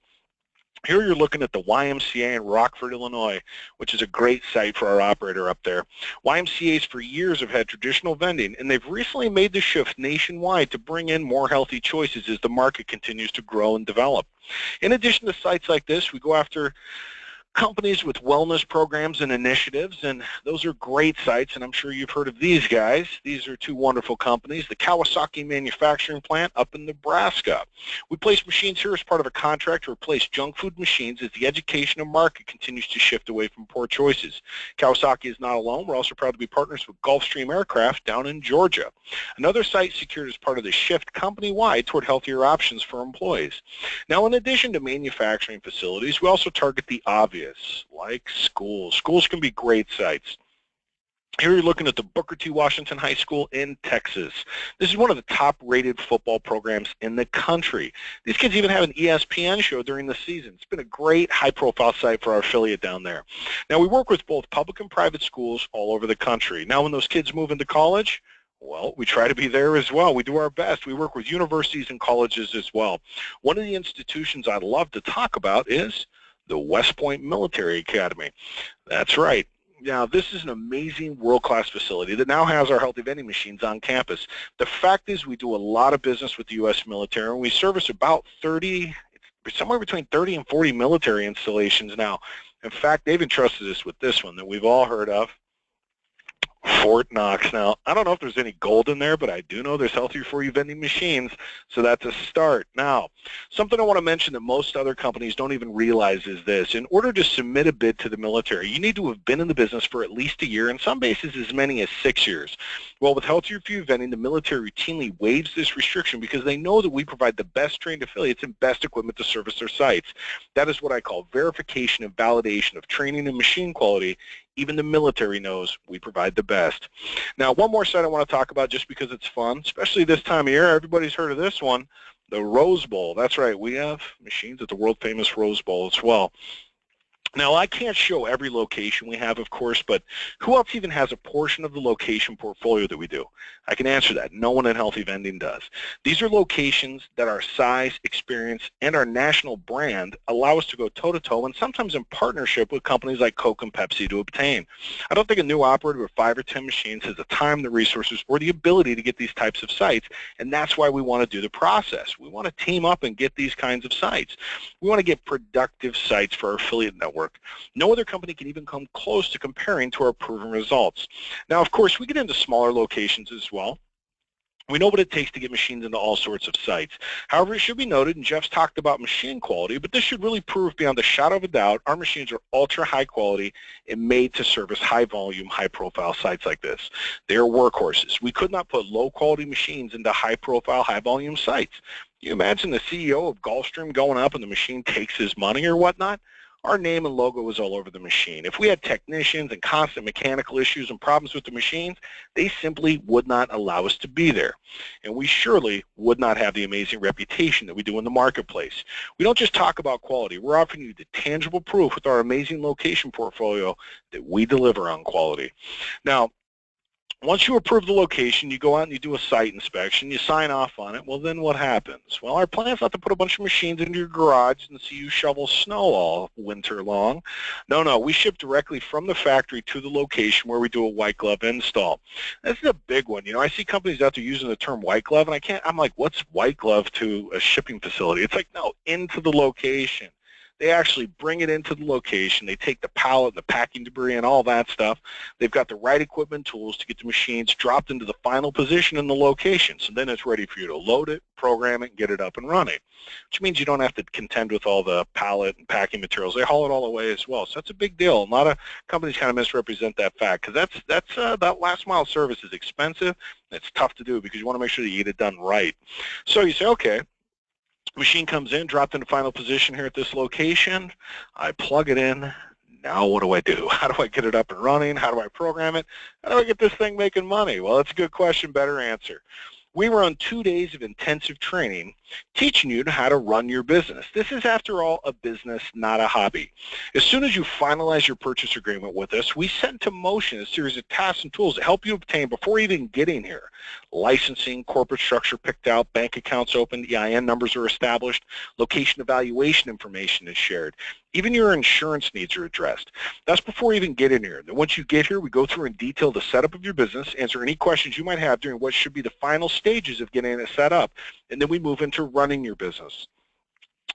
A: Here you're looking at the YMCA in Rockford, Illinois, which is a great site for our operator up there. YMCAs for years have had traditional vending, and they've recently made the shift nationwide to bring in more healthy choices as the market continues to grow and develop. In addition to sites like this, we go after companies with wellness programs and initiatives, and those are great sites, and I'm sure you've heard of these guys. These are 2 wonderful companies, the Kawasaki Manufacturing Plant up in Nebraska. We place machines here as part of a contract to replace junk food machines as the education and market continues to shift away from poor choices. Kawasaki is not alone. We're also proud to be partners with Gulfstream Aircraft down in Georgia. Another site secured as part of the shift company-wide toward healthier options for employees. Now, in addition to manufacturing facilities, we also target the obvious, like schools. Schools can be great sites. Here you're looking at the Booker T. Washington High School in Texas. This is one of the top-rated football programs in the country. These kids even have an ESPN show during the season. It's been a great high-profile site for our affiliate down there. Now, we work with both public and private schools all over the country. Now, when those kids move into college, well, we try to be there as well. We do our best. We work with universities and colleges as well. One of the institutions I'd love to talk about is the West Point Military Academy. That's right. Now, this is an amazing world-class facility that now has our healthy vending machines on campus. The fact is we do a lot of business with the U.S. military, and we service about somewhere between 30 and 40 military installations now. In fact, they've entrusted us with this one that we've all heard of, Fort Knox. Now, I don't know if there's any gold in there, but I do know there's Healthier4U vending machines, so that's a start. Now, something I want to mention that most other companies don't even realize is this. In order to submit a bid to the military, you need to have been in the business for at least a year, in some cases as many as 6 years. Well, with Healthier4U vending, the military routinely waives this restriction because they know that we provide the best trained affiliates and best equipment to service their sites. That is what I call verification and validation of training and machine quality. Even the military knows we provide the best. Now, one more site I want to talk about just because it's fun, especially this time of year. Everybody's heard of this one, the Rose Bowl. That's right. We have machines at the world-famous Rose Bowl as well. Now, I can't show every location we have, of course, but who else even has a portion of the location portfolio that we do? I can answer that. No one in Healthy Vending does. These are locations that our size, experience, and our national brand allow us to go toe-to-toe and sometimes in partnership with companies like Coke and Pepsi to obtain. I don't think a new operator with 5 or 10 machines has the time, the resources, or the ability to get these types of sites, and that's why we want to do the process. We want to team up and get these kinds of sites. We want to get productive sites for our affiliate network. No other company can even come close to comparing to our proven results. Now, of course, we get into smaller locations as well. We know what it takes to get machines into all sorts of sites. However, it should be noted, and Jeff's talked about machine quality, but this should really prove beyond a shadow of a doubt our machines are ultra high quality and made to service high volume, high profile sites like this. They are workhorses. We could not put low quality machines into high profile, high volume sites. Can you imagine the CEO of Gulfstream going up and the machine takes his money or whatnot? Our name and logo was all over the machine. If we had technicians and constant mechanical issues and problems with the machines, they simply would not allow us to be there. And we surely would not have the amazing reputation that we do in the marketplace. We don't just talk about quality. We're offering you the tangible proof with our amazing location portfolio that we deliver on quality. Now, once you approve the location, you go out and you do a site inspection, you sign off on it. Well, then what happens? Well, our plan is not to put a bunch of machines into your garage and see you shovel snow all winter long. No, we ship directly from the factory to the location where we do a white glove install. This is a big one. You know, I see companies out there using the term white glove, and I'm like, what's white glove to a shipping facility? It's like, no, into the location. They actually bring it into the location. They take the pallet, the packing debris, and all that stuff. They've got the right equipment tools to get the machines dropped into the final position in the location. So then it's ready for you to load it, program it, and get it up and running, which means you don't have to contend with all the pallet and packing materials. They haul it all away as well. So that's a big deal. A lot of companies kind of misrepresent that fact because that last mile service is expensive. It's tough to do because you want to make sure that you get it done right. So you say, okay, machine comes in, dropped into final position here at this location. I plug it in. Now what do I do? How do I get it up and running? How do I program it? How do I get this thing making money? Well, that's a good question, better answer. We were on 2 days of intensive training teaching you how to run your business. This is, after all, a business, not a hobby. As soon as you finalize your purchase agreement with us, we set into motion a series of tasks and tools to help you obtain, before even getting here, licensing, corporate structure picked out, bank accounts opened, EIN numbers are established, location evaluation information is shared. Even your insurance needs are addressed. That's before you even get in here. Then once you get here, we go through in detail the setup of your business, answer any questions you might have during what should be the final stages of getting it set up, and then we move into running your business,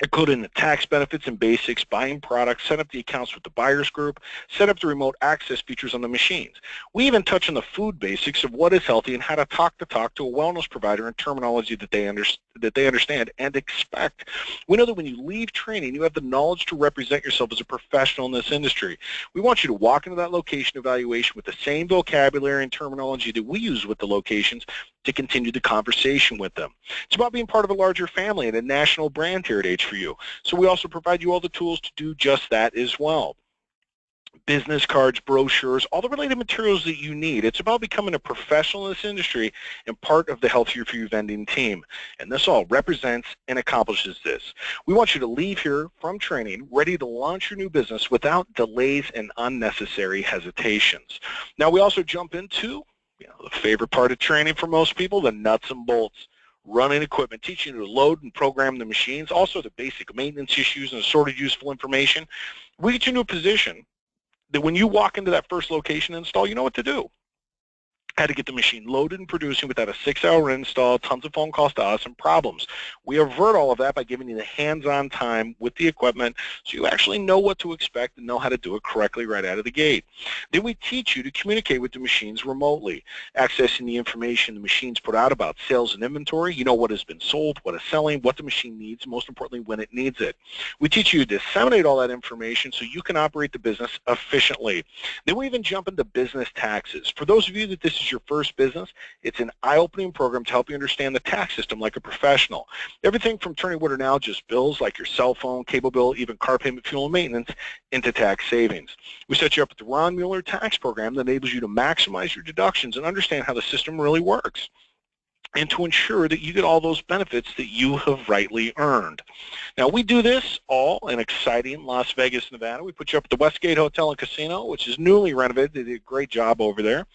A: including the tax benefits and basics, buying products, set up the accounts with the buyers group, set up the remote access features on the machines. We even touch on the food basics of what is healthy and how to talk to a wellness provider in terminology that they understand and expect. We know that when you leave training, you have the knowledge to represent yourself as a professional in this industry. We want you to walk into that location evaluation with the same vocabulary and terminology that we use with the locations to continue the conversation with them. It's about being part of a larger family and a national brand here at H4U. So we also provide you all the tools to do just that as well. Business cards, brochures, all the related materials that you need. It's about becoming a professional in this industry and part of the Healthier4U Vending team. And this all represents and accomplishes this. We want you to leave here from training ready to launch your new business without delays and unnecessary hesitations. Now we also jump into the favorite part of training for most people, the nuts and bolts. Running equipment, teaching you to load and program the machines, also the basic maintenance issues and assorted useful information. We get you into a position that when you walk into that first location install, you know what to do. How to get the machine loaded and producing without a 6-hour install, tons of phone calls to us, and problems. We avert all of that by giving you the hands-on time with the equipment so you actually know what to expect and know how to do it correctly right out of the gate. Then we teach you to communicate with the machines remotely, accessing the information the machines put out about sales and inventory. You know what has been sold, what is selling, what the machine needs, and most importantly, when it needs it. We teach you to disseminate all that information so you can operate the business efficiently. Then we even jump into business taxes. For those of you that this is your first business, it's an eye-opening program to help you understand the tax system like a professional. Everything from turning what are now just bills like your cell phone, cable bill, even car payment, fuel, and maintenance into tax savings. We set you up with the Ron Mueller tax program that enables you to maximize your deductions and understand how the system really works, and to ensure that you get all those benefits that you have rightly earned. Now, we do this all in exciting Las Vegas, Nevada. We put you up at the Westgate Hotel and Casino, which is newly renovated. They did a great job over there.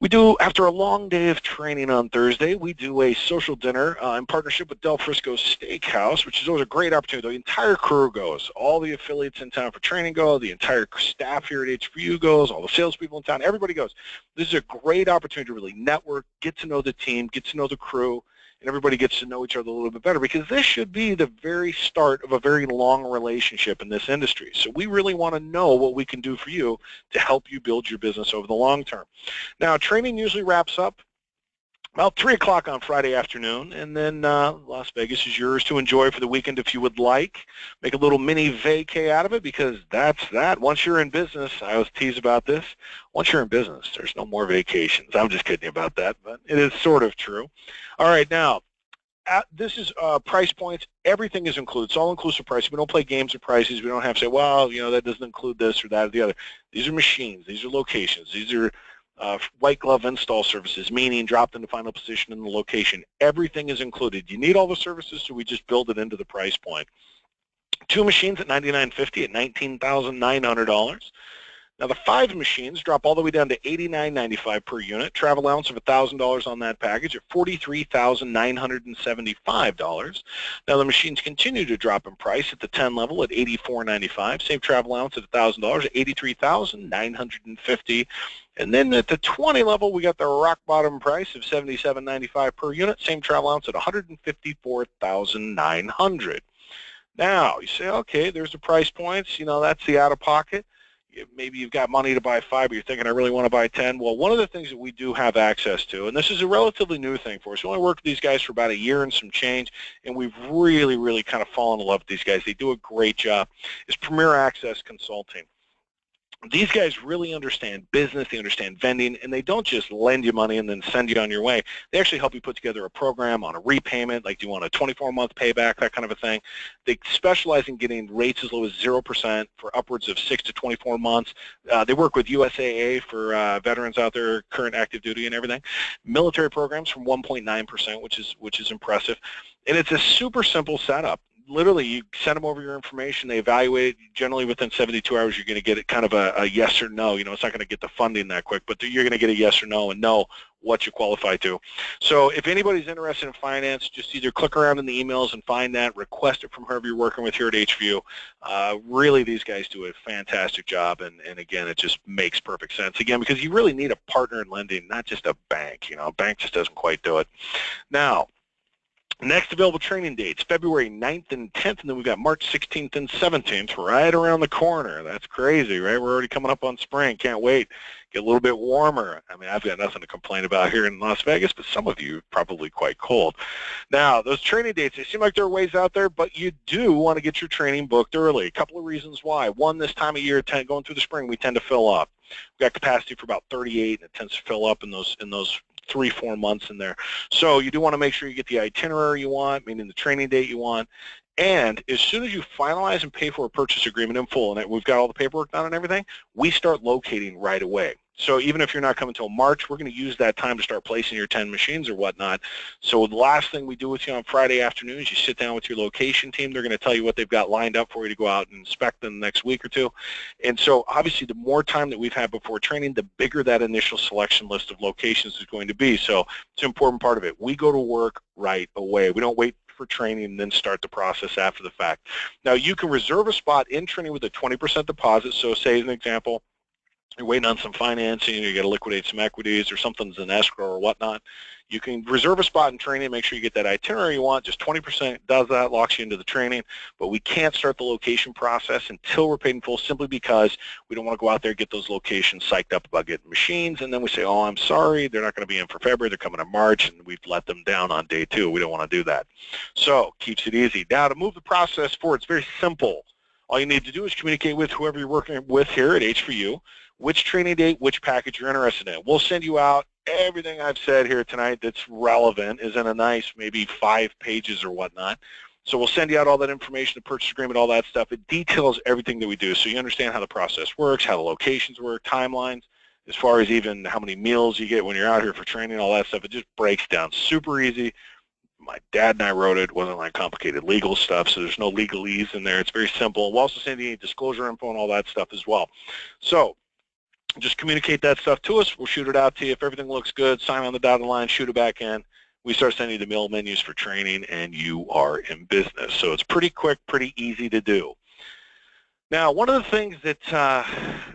A: We do, after a long day of training on Thursday, we do a social dinner in partnership with Del Frisco's Steakhouse, which is always a great opportunity. The entire crew goes. All the affiliates in town for training go. The entire staff here at H4U goes. All the salespeople in town. Everybody goes. This is a great opportunity to really network, get to know the team, get to know the crew, and everybody gets to know each other a little bit better, because this should be the very start of a very long relationship in this industry. So we really want to know what we can do for you to help you build your business over the long term. Now, training usually wraps up about 3 o'clock on Friday afternoon, and then Las Vegas is yours to enjoy for the weekend if you would like. Make a little mini vacay out of it, because that's that. Once you're in business, I always tease about this, once you're in business, there's no more vacations. I'm just kidding about that, but it is sort of true. All right, now, this is price points. Everything is included. It's all-inclusive pricing. We don't play games of prices. We don't have to say, well, that doesn't include this or that or the other. These are machines. These are locations. These are white glove install services, meaning dropped in the final position in the location. Everything is included. You need all the services, so we just build it into the price point. 2 machines at $99.50 at $19,900. Now, the 5 machines drop all the way down to $89.95 per unit. Travel allowance of $1,000 on that package at $43,975. Now, the machines continue to drop in price at the 10 level at $84.95. Same travel allowance at $1,000 at $83,950. And then at the 20 level, we got the rock bottom price of $77.95 per unit. Same travel allowance at $154,900. Now, you say, okay, there's the price points. That's the out-of-pocket. Maybe you've got money to buy 5, but you're thinking, I really want to buy 10. Well, one of the things that we do have access to, and this is a relatively new thing for us, we only worked with these guys for about a year and some change, and we've really, really kind of fallen in love with these guys. They do a great job, is Premier Access Consulting. These guys really understand business, they understand vending, and they don't just lend you money and then send you on your way. They actually help you put together a program on a repayment, like do you want a 24-month payback, that kind of a thing. They specialize in getting rates as low as 0% for upwards of 6 to 24 months. They work with USAA for veterans out there, current active duty and everything. Military programs from 1.9%, which is impressive. And it's a super simple setup. Literally, you send them over your information, they evaluate it. Generally within 72 hours, you're going to get it kind of a yes or no. It's not going to get the funding that quick, but you're going to get a yes or no and know what you qualify to. So if anybody's interested in finance, just either click around in the emails and find that, request it from whoever you're working with here at HVU. Really, these guys do a fantastic job, and again, it just makes perfect sense. Again, because you really need a partner in lending, not just a bank. A bank just doesn't quite do it. Now, next available training dates, February 9th and 10th, and then we've got March 16th and 17th right around the corner. That's crazy, right? We're already coming up on spring. Can't wait. Get a little bit warmer. I mean, I've got nothing to complain about here in Las Vegas, but some of you are probably quite cold. Now, those training dates, they seem like they're ways out there, but you do want to get your training booked early. A couple of reasons why. One, this time of year, going through the spring, we tend to fill up. We've got capacity for about 38, and it tends to fill up in those 3-4 months in there. So you do want to make sure you get the itinerary you want, meaning the training date you want. And as soon as you finalize and pay for a purchase agreement in full, and we've got all the paperwork done and everything, we start locating right away. So even if you're not coming until March, we're going to use that time to start placing your 10 machines or whatnot. So the last thing we do with you on Friday afternoon is you sit down with your location team. They're going to tell you what they've got lined up for you to go out and inspect in the next week or two. And so obviously the more time that we've had before training, the bigger that initial selection list of locations is going to be. So it's an important part of it. We go to work right away. We don't wait for training and then start the process after the fact. Now, you can reserve a spot in training with a 20% deposit. So say, as an example, you're waiting on some financing, you got to liquidate some equities or something's in escrow or whatnot, you can reserve a spot in training, make sure you get that itinerary you want. Just 20% does that, locks you into the training, but we can't start the location process until we're paid in full, simply because we don't want to go out there and get those locations psyched up about getting machines, and then we say, oh, I'm sorry, they're not going to be in for February, they're coming in March, and we've let them down on day 2. We don't want to do that. So keeps it easy. Now, to move the process forward, it's very simple. All you need to do is communicate with whoever you're working with here at H4U, which training date, which package you're interested in. We'll send you out everything I've said here tonight that's relevant, is in a nice maybe 5 pages or whatnot. So we'll send you out all that information, the purchase agreement, all that stuff. It details everything that we do, so you understand how the process works, how the locations work, timelines, as far as even how many meals you get when you're out here for training, all that stuff. It just breaks down super easy. My dad and I wrote it. It wasn't like complicated legal stuff, so there's no legalese in there. It's very simple. We'll also send you disclosure info and all that stuff as well. So just communicate that stuff to us. We'll shoot it out to you. If everything looks good, sign on the dotted line, shoot it back in. We start sending you the meal menus for training, and you are in business. So it's pretty quick, pretty easy to do. Now, one of the things that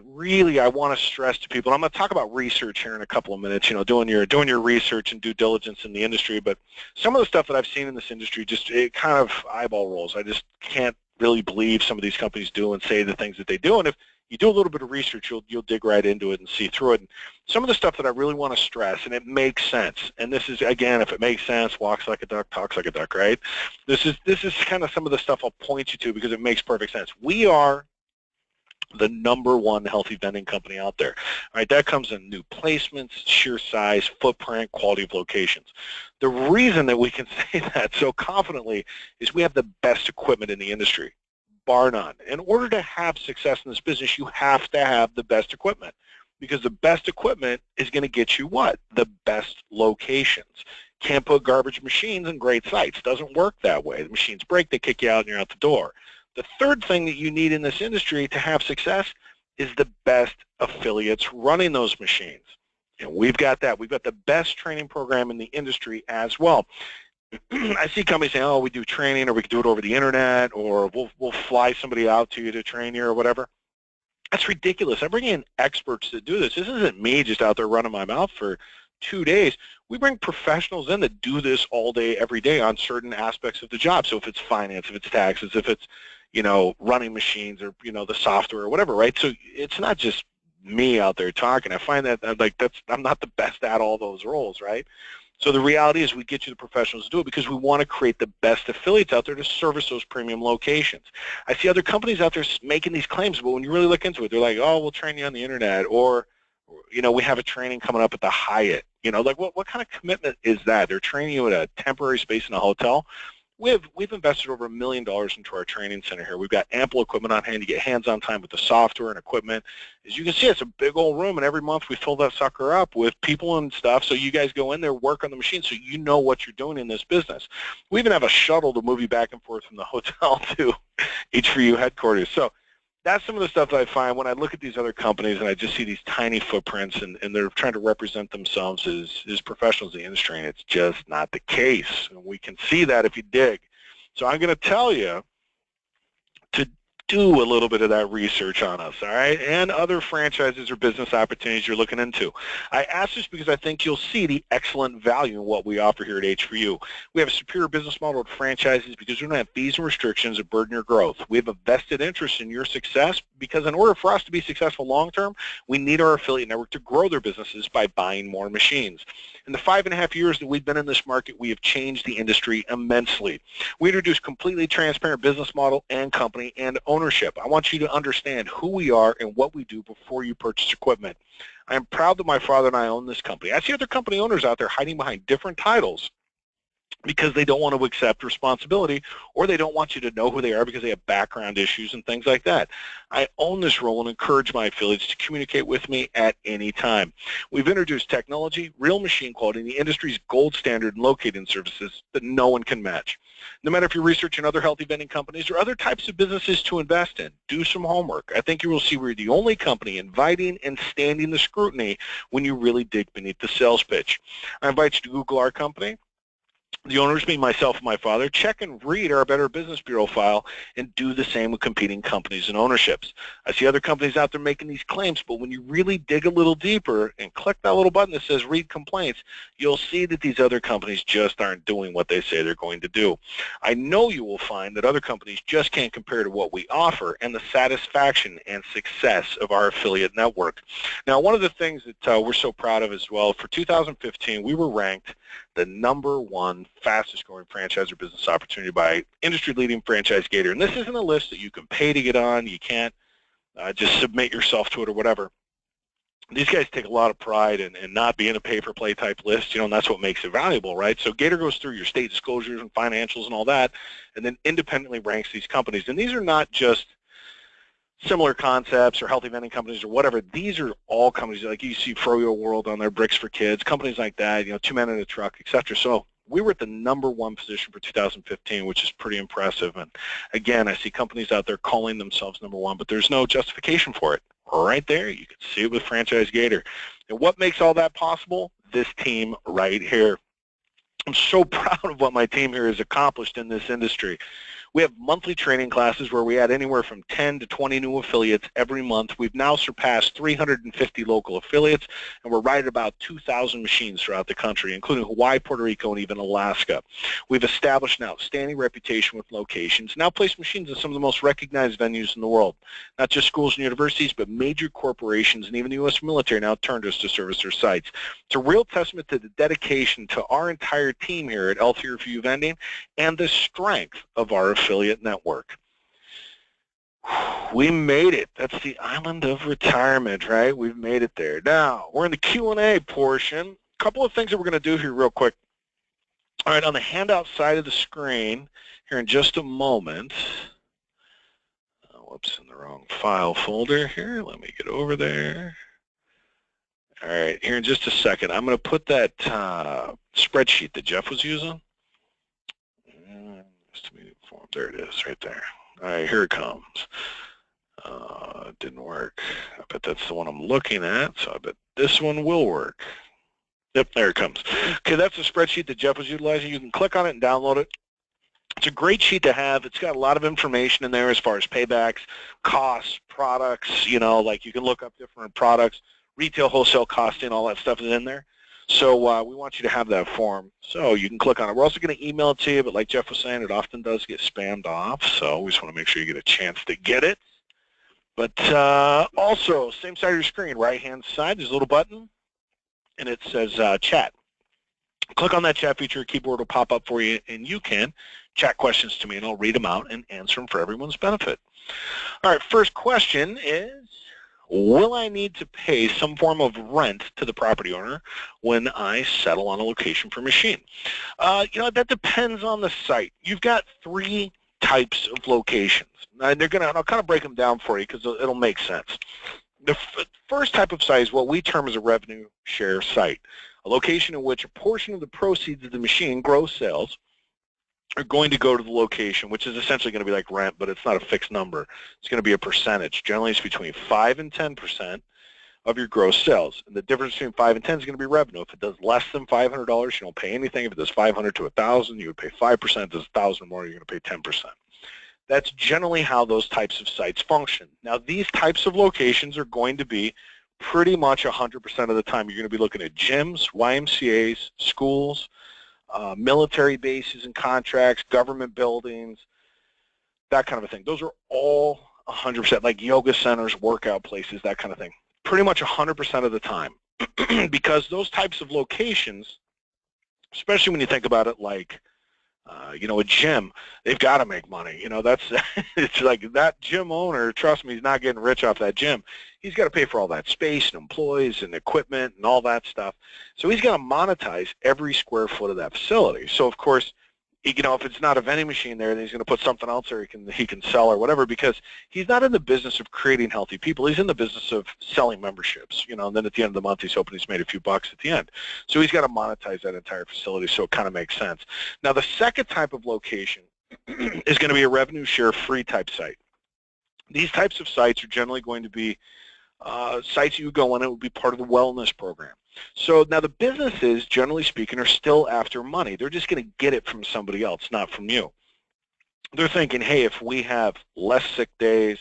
A: really I want to stress to people, and I'm going to talk about research here in a couple of minutes, doing your research and due diligence in the industry, but some of the stuff that I've seen in this industry, just it kind of eyeball rolls. I just can't really believe some of these companies do and say the things that they do. And if you do a little bit of research, you'll dig right into it and see through it. And some of the stuff that I really want to stress, and it makes sense, and this is, again, if it makes sense, walks like a duck, talks like a duck, right? This is kind of some of the stuff I'll point you to because it makes perfect sense. We are the #1 healthy vending company out there. All right, that comes in new placements, sheer size, footprint, quality of locations. The reason that we can say that so confidently is we have the best equipment in the industry, bar none. In order to have success in this business, you have to have the best equipment, because the best equipment is going to get you what? The best locations. Can't put garbage machines in great sites. Doesn't work that way. The machines break, they kick you out, and you're out the door. The third thing that you need in this industry to have success is the best affiliates running those machines. And we've got that. We've got the best training program in the industry as well. I see companies saying, oh, we do training, or we can do it over the internet, or we'll fly somebody out to you to train you or whatever. That's ridiculous. I bring in experts to do this. This isn't me just out there running my mouth for 2 days. We bring professionals in that do this all day, every day on certain aspects of the job. So if it's finance, if it's taxes, if it's, running machines, or, the software or whatever, right? So it's not just me out there talking. I find that I'm not the best at all those roles, right? So the reality is we get you the professionals to do it because we want to create the best affiliates out there to service those premium locations. I see other companies out there making these claims, but when you really look into it, they're like, oh, we'll train you on the internet, or, we have a training coming up at the Hyatt. Like what kind of commitment is that? They're training you at a temporary space in a hotel. We've invested over $1 million into our training center here. We've got ample equipment on hand to get hands-on time with the software and equipment. As you can see, it's a big old room, and every month we fill that sucker up with people and stuff, so you guys go in there, work on the machine, so you know what you're doing in this business. We even have a shuttle to move you back and forth from the hotel to H4U headquarters. So that's some of the stuff that I find when I look at these other companies and I just see these tiny footprints, and they're trying to represent themselves as professionals in the industry, and it's just not the case. And we can see that if you dig. So I'm going to tell you to do a little bit of that research on us, all right, and other franchises or business opportunities you're looking into. I ask this because I think you'll see the excellent value in what we offer here at H4U. We have a superior business model with franchises because we don't have fees and restrictions that burden your growth. We have a vested interest in your success because in order for us to be successful long-term, we need our affiliate network to grow their businesses by buying more machines. In the 5.5 years that we've been in this market, we have changed the industry immensely. We introduced completely transparent business model and company and ownership. I want you to understand who we are and what we do before you purchase equipment. I am proud that my father and I own this company. I see other company owners out there hiding behind different titles because they don't want to accept responsibility, or they don't want you to know who they are because they have background issues and things like that. I own this role and encourage my affiliates to communicate with me at any time. We've introduced technology, real machine quality, and the industry's gold standard in locating services that no one can match. No matter if you're researching other healthy vending companies or other types of businesses to invest in, do some homework. I think you will see we're the only company inviting and standing the scrutiny when you really dig beneath the sales pitch. I invite you to Google our company. The owners, being myself and my father, check and read our Better Business Bureau file and do the same with competing companies and ownerships. I see other companies out there making these claims, but when you really dig a little deeper and click that little button that says read complaints, you'll see that these other companies just aren't doing what they say they're going to do. I know you will find that other companies just can't compare to what we offer and the satisfaction and success of our affiliate network. Now, one of the things that we're so proud of as well, for 2015, we were ranked the #1 fastest growing franchise or business opportunity by industry-leading Franchise Gator. And this isn't a list that you can pay to get on. You can't just submit yourself to it or whatever. These guys take a lot of pride in not being a pay-for-play type list, and that's what makes it valuable, right? So Gator goes through your state disclosures and financials and all that, and then independently ranks these companies. And these are not just similar concepts or healthy vending companies or whatever. These are all companies like you see Froyo World on there, Bricks for Kids, companies like that, Two Men in a Truck, etc. So we were at the #1 position for 2015, which is pretty impressive. And again, I see companies out there calling themselves #1, but there's no justification for it. Right there, you can see it with Franchise Gator. And what makes all that possible? This team right here. I'm so proud of what my team here has accomplished in this industry. We have monthly training classes where we add anywhere from 10 to 20 new affiliates every month. We've now surpassed 350 local affiliates, and we're right at about 2,000 machines throughout the country, including Hawaii, Puerto Rico, and even Alaska. We've established an outstanding reputation with locations, now place machines in some of the most recognized venues in the world. Not just schools and universities, but major corporations and even the U.S. military now turn to us to service their sites. It's a real testament to the dedication to our entire team here at Healthier4U Vending and the strength of our affiliate network. We made it. That's the island of retirement, right? We've made it there. Now, we're in the Q&A portion. A couple of things that we're going to do here real quick. All right, on the handout side of the screen, here in just a moment. Whoops, in the wrong file folder here. Let me get over there. All right, here in just a second, I'm going to put that spreadsheet that Jeff was using. There it is, right there. All right, here it comes. It didn't work. I bet that's the one I'm looking at, so I bet this one will work. Yep, there it comes. Okay, that's the spreadsheet that Jeff was utilizing. You can click on it and download it. It's a great sheet to have. It's got a lot of information in there as far as paybacks, costs, products, you know, like you can look up different products, retail, wholesale costing, all that stuff is in there. So we want you to have that form, so you can click on it. We're also going to email it to you, but like Jeff was saying, it often does get spammed off, so we just want to make sure you get a chance to get it. But also, same side of your screen, right-hand side, there's a little button, and it says chat. Click on that chat feature, a keyboard will pop up for you, and you can chat questions to me, and I'll read them out and answer them for everyone's benefit. All right, first question is, will I need to pay some form of rent to the property owner when I settle on a location for a machine? You know, that depends on the site. You've got three types of locations. And I'll kind of break them down for you because it'll make sense. The first type of site is what we term as a revenue share site, a location in which a portion of the proceeds of the machine, gross sales, are going to go to the location, which is essentially going to be like rent, but it's not a fixed number. It's going to be a percentage. Generally, it's between 5 and 10% of your gross sales. And the difference between 5 and 10 is going to be revenue. If it does less than $500, you don't pay anything. If it does 500 to 1,000, you would pay 5%. If it does 1,000 or more, you're going to pay 10%. That's generally how those types of sites function. Now, these types of locations are going to be pretty much 100% of the time. You're going to be looking at gyms, YMCAs, schools, military bases and contracts, government buildings, that kind of a thing. Those are all 100%, like yoga centers, workout places, that kind of thing. Pretty much 100% of the time. Because those types of locations, especially when you think about it like, you know, a gym, they've got to make money. You know, that's it's like that gym owner, trust me, he's not getting rich off that gym. He's got to pay for all that space and employees and equipment and all that stuff. So he's got to monetize every square foot of that facility. So, of course, you know, if it's not a vending machine there, then he's going to put something else there he can sell or whatever, because he's not in the business of creating healthy people. He's in the business of selling memberships, you know, and then at the end of the month, he's hoping he's made a few bucks at the end. So he's got to monetize that entire facility, so it kind of makes sense. Now, the second type of location is going to be a revenue share free type site. These types of sites are generally going to be sites you would go on, it would be part of the wellness program. So now the businesses, generally speaking, are still after money. They're just going to get it from somebody else, not from you. They're thinking, hey, if we have less sick days,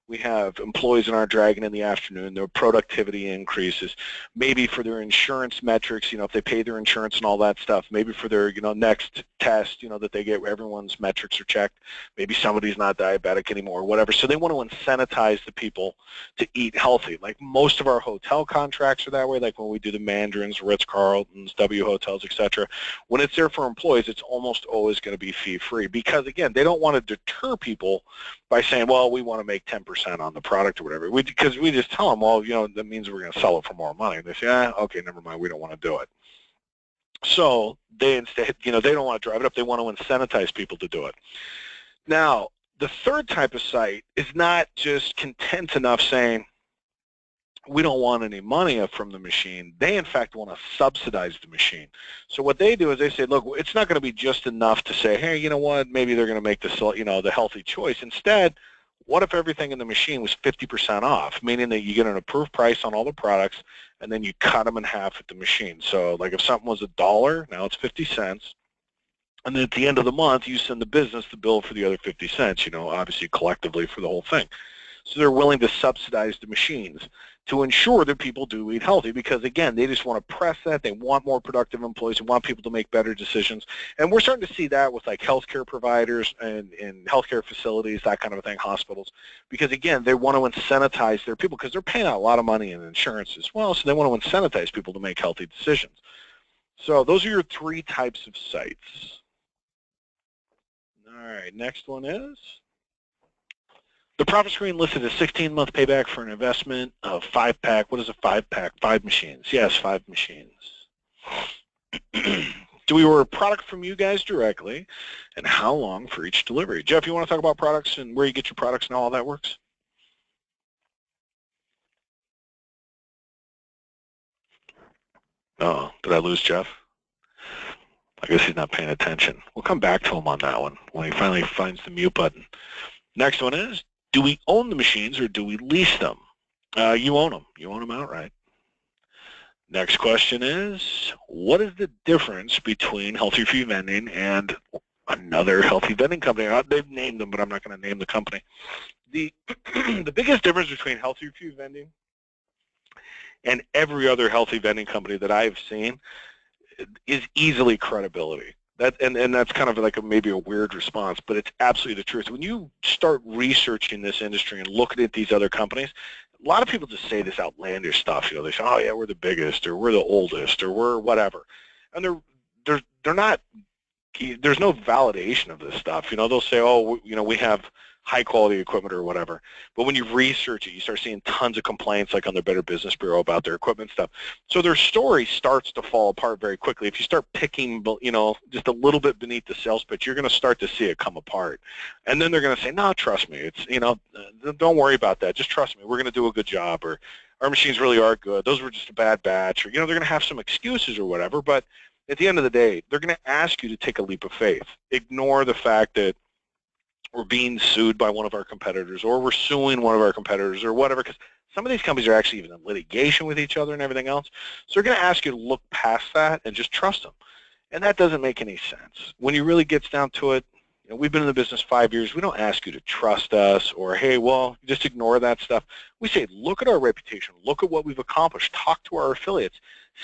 A: we have employees that aren't dragging in the afternoon, their productivity increases, maybe for their insurance metrics, you know, if they pay their insurance and all that stuff, maybe for their, you know, next test, you know, that they get, everyone's metrics are checked, maybe somebody's not diabetic anymore, whatever. So they want to incentivize the people to eat healthy. Like most of our hotel contracts are that way, like when we do the Mandarins, Ritz-Carltons, W Hotels, etc. When it's there for employees, it's almost always going to be fee-free because, again, they don't want to deter people by saying, well, we want to make 10% on the product or whatever, because we just tell them, well, you know, that means we're going to sell it for more money. And they say, okay, never mind, we don't want to do it. So they instead, you know, they don't want to drive it up. They want to incentivize people to do it. Now, the third type of site is not just content enough saying, we don't want any money from the machine. They, in fact, want to subsidize the machine. So what they do is they say, look, it's not going to be just enough to say, hey, you know what, maybe they're going to make this, you know, the healthy choice. Instead, what if everything in the machine was 50% off, meaning that you get an approved price on all the products, and then you cut them in half at the machine. So like if something was $1, now it's 50 cents. And then at the end of the month, you send the business the bill for the other 50 cents, obviously collectively for the whole thing. So they're willing to subsidize the machines to ensure that people do eat healthy because, again, they just want to press that. They want more productive employees. They want people to make better decisions. And we're starting to see that with like healthcare providers and healthcare facilities, that kind of a thing, hospitals, because, again, they want to incentivize their people because they're paying out a lot of money in insurance as well, so they want to incentivize people to make healthy decisions. So those are your 3 types of sites. All right, next one is the profit screen listed a 16-month payback for an investment of 5-pack. What is a 5-pack? 5 machines. Yes, 5 machines. Do we order a product from you guys directly, and how long for each delivery? Jeff, you want to talk about products and where you get your products and how all that works? Oh, did I lose Jeff? I guess he's not paying attention. We'll come back to him on that one when he finally finds the mute button. Next one is, do we own the machines or do we lease them? You own them. You own them outright. Next question is, what is the difference between Healthier4U Vending and another healthy vending company? They've named them, but I'm not going to name the company. The biggest difference between Healthier4U Vending and every other healthy vending company that I've seen is easily credibility. And that's kind of like maybe a weird response, but it's absolutely the truth. When you start researching this industry and looking at these other companies, a lot of people just say this outlandish stuff. They say, "Oh yeah, we're the biggest, or we're the oldest, or we're whatever," and they're not. There's no validation of this stuff. They'll say, "Oh, we have high quality equipment or whatever," but when you research it, you start seeing tons of complaints like on the Better Business Bureau about their equipment stuff. So their story starts to fall apart very quickly. If you start picking, just a little bit beneath the sales pitch, you're going to start to see it come apart. And then they're going to say, "No, trust me. It's, don't worry about that. Just trust me. We're going to do a good job," or "Our machines really are good. Those were just a bad batch," or, they're going to have some excuses or whatever. But at the end of the day, they're going to ask you to take a leap of faith. Ignore the fact that we're being sued by one of our competitors, or we're suing one of our competitors, or whatever, because some of these companies are actually even in litigation with each other and everything else. So they're going to ask you to look past that and just trust them. And that doesn't make any sense. When you really gets down to it, we've been in the business 5 years. We don't ask you to trust us or, hey, well, just ignore that stuff. We say, look at our reputation. Look at what we've accomplished. Talk to our affiliates.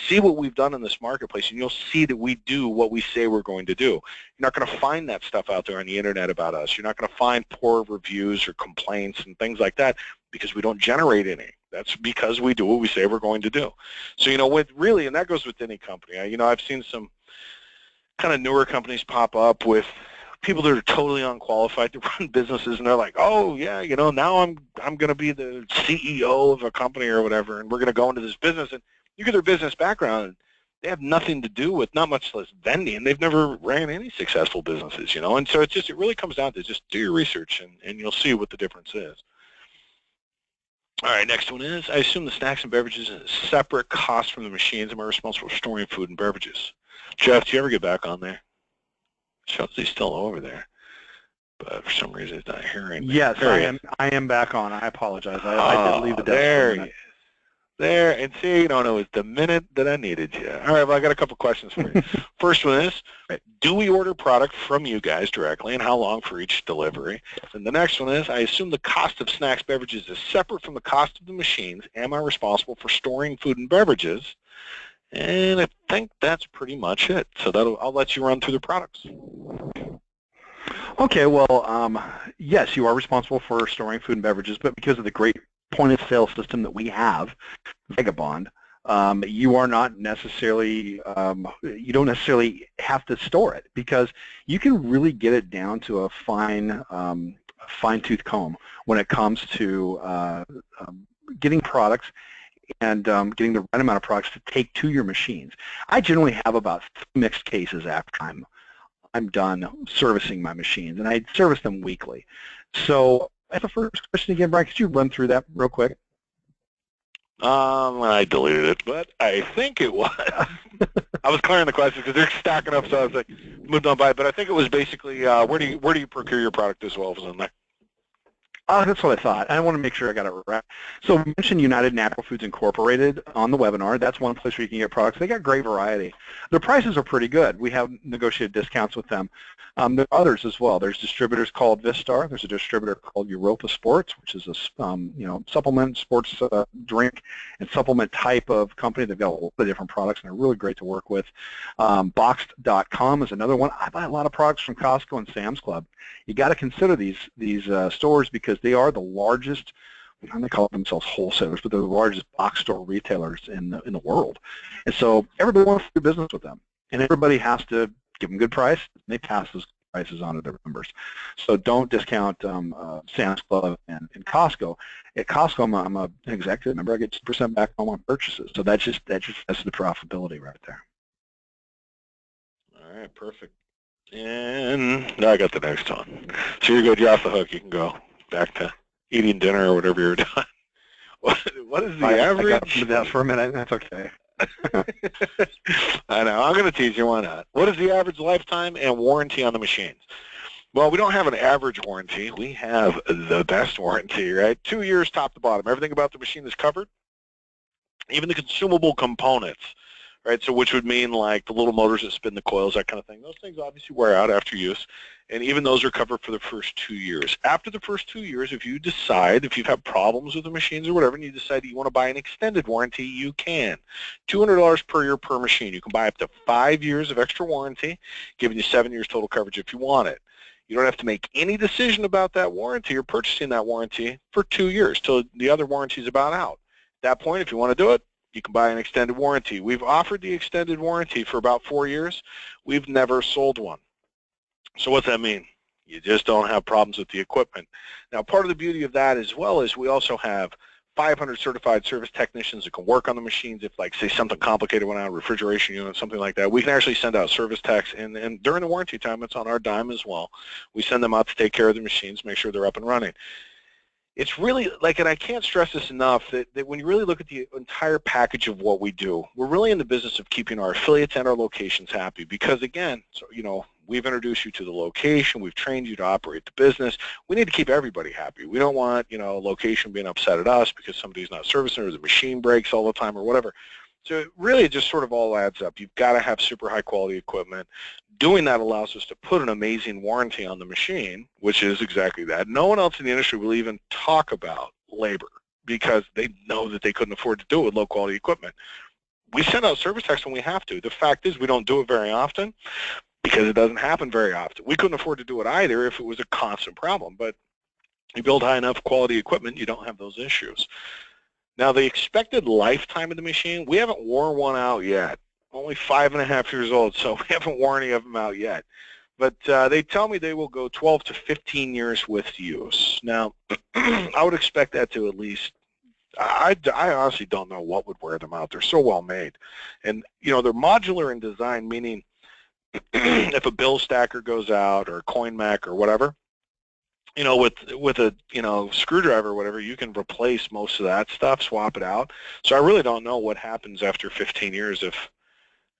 A: See what we've done in this marketplace, and you'll see that we do what we say we're going to do. You're not going to find that stuff out there on the internet about us. You're not going to find poor reviews or complaints and things like that because we don't generate any. That's because we do what we say we're going to do. So, and that goes with any company. I've seen some kind of newer companies pop up with people that are totally unqualified to run businesses, and they're like, "Oh yeah, now I'm going to be the CEO of a company or whatever, and we're going to go into this business." And you get their business background, and they have nothing to do with, not much less vending. They've never ran any successful businesses, And so it really comes down to just do your research, and you'll see what the difference is. All right, next one is, I assume the snacks and beverages is a separate cost from the machines. Am I responsible for storing food and beverages? Jeff, do you ever get back on there? Shows he's still over there, but for some reason he's not hearing me.
B: Yes, I am back on. I apologize. I did leave the desk.
A: There, and see, it was the minute that I needed you. All right, well, I got a couple questions for you. First one is, do we order product from you guys directly, and how long for each delivery? And the next one is, I assume the cost of snacks, beverages is separate from the cost of the machines. Am I responsible for storing food and beverages? And I think that's pretty much it. So I'll let you run through the products.
B: Okay, well, yes, you are responsible for storing food and beverages, but because of the great point-of-sale system that we have, Vagabond, you are not necessarily, you don't necessarily have to store it because you can really get it down to a fine-tooth comb when it comes to getting products and getting the right amount of products to take to your machines. I generally have about 3 mixed cases after I'm done servicing my machines, and I service them weekly. So that's the first question again, Brian. Could you run through that real quick?
A: I deleted it, but I think it was. I was clearing the questions because they're stacking up, so I was like, moved on by it. But I think it was basically, where do you procure your product as well as in there?
B: Oh, that's what I thought. I want to make sure I got it right. So we mentioned United Natural Foods Incorporated on the webinar. That's one place where you can get products. They got great variety. Their prices are pretty good. We have negotiated discounts with them. There are others as well. There's distributors called Vistar. There's a distributor called Europa Sports, which is a supplement, sports drink, and supplement type of company. They've got a lot of different products, and they're really great to work with. Boxed.com is another one. I buy a lot of products from Costco and Sam's Club. You got to consider these stores because they are the largest. They call themselves wholesalers, but they're the largest box store retailers in the world. And so everybody wants to do business with them, and everybody has to give them a good price. And they pass those prices on to their members. So don't discount Sam's Club and Costco. At Costco, I'm an executive member. I get 2% back on my purchases. So that's the profitability right there.
A: All right, perfect. And now I got the next one. So you're good. You're off the hook. You can go back to eating dinner or whatever you're doing. What is the average?
B: I got that for a minute. That's okay.
A: I know. I'm going to tease you. Why not? What is the average lifetime and warranty on the machines? Well, we don't have an average warranty. We have the best warranty, right? 2 years top to bottom. Everything about the machine is covered, even the consumable components. Right, so which would mean like the little motors that spin the coils, that kind of thing. Those things obviously wear out after use, and even those are covered for the first 2 years. After the first 2 years, if you decide, if you've had problems with the machines or whatever, and you decide you want to buy an extended warranty, you can. $200 per year per machine. You can buy up to 5 years of extra warranty, giving you 7 years total coverage if you want it. You don't have to make any decision about that warranty or purchasing that warranty for 2 years till the other warranty is about out. At that point, if you want to do it, you can buy an extended warranty. We've offered the extended warranty for about 4 years. We've never sold one. So what's that mean? You just don't have problems with the equipment. Now, part of the beauty of that as well is we also have 500 certified service technicians that can work on the machines. If, like, say, something complicated went out, refrigeration unit, something like that, we can actually send out service techs, and during the warranty time, it's on our dime as well. We send them out to take care of the machines, make sure they're up and running. It's really, like, and I can't stress this enough, that when you really look at the entire package of what we do, we're really in the business of keeping our affiliates and our locations happy because, again, so, we've introduced you to the location, we've trained you to operate the business. We need to keep everybody happy. We don't want, a location being upset at us because somebody's not servicing or the machine breaks all the time or whatever. So really it just sort of all adds up. You've got to have super high quality equipment. Doing that allows us to put an amazing warranty on the machine, which is exactly that. No one else in the industry will even talk about labor because they know that they couldn't afford to do it with low quality equipment. We send out service techs when we have to. The fact is we don't do it very often because it doesn't happen very often. We couldn't afford to do it either if it was a constant problem, but you build high enough quality equipment, you don't have those issues. Now, the expected lifetime of the machine, we haven't worn one out yet. Only 5.5 years old, so we haven't worn any of them out yet. But they tell me they will go 12 to 15 years with use. Now, I would expect that to at least, I honestly don't know what would wear them out. They're so well made. And, they're modular in design, meaning if a bill stacker goes out or a coin mac or whatever, with a screwdriver or whatever, you can replace most of that stuff, swap it out. So I really don't know what happens after 15 years if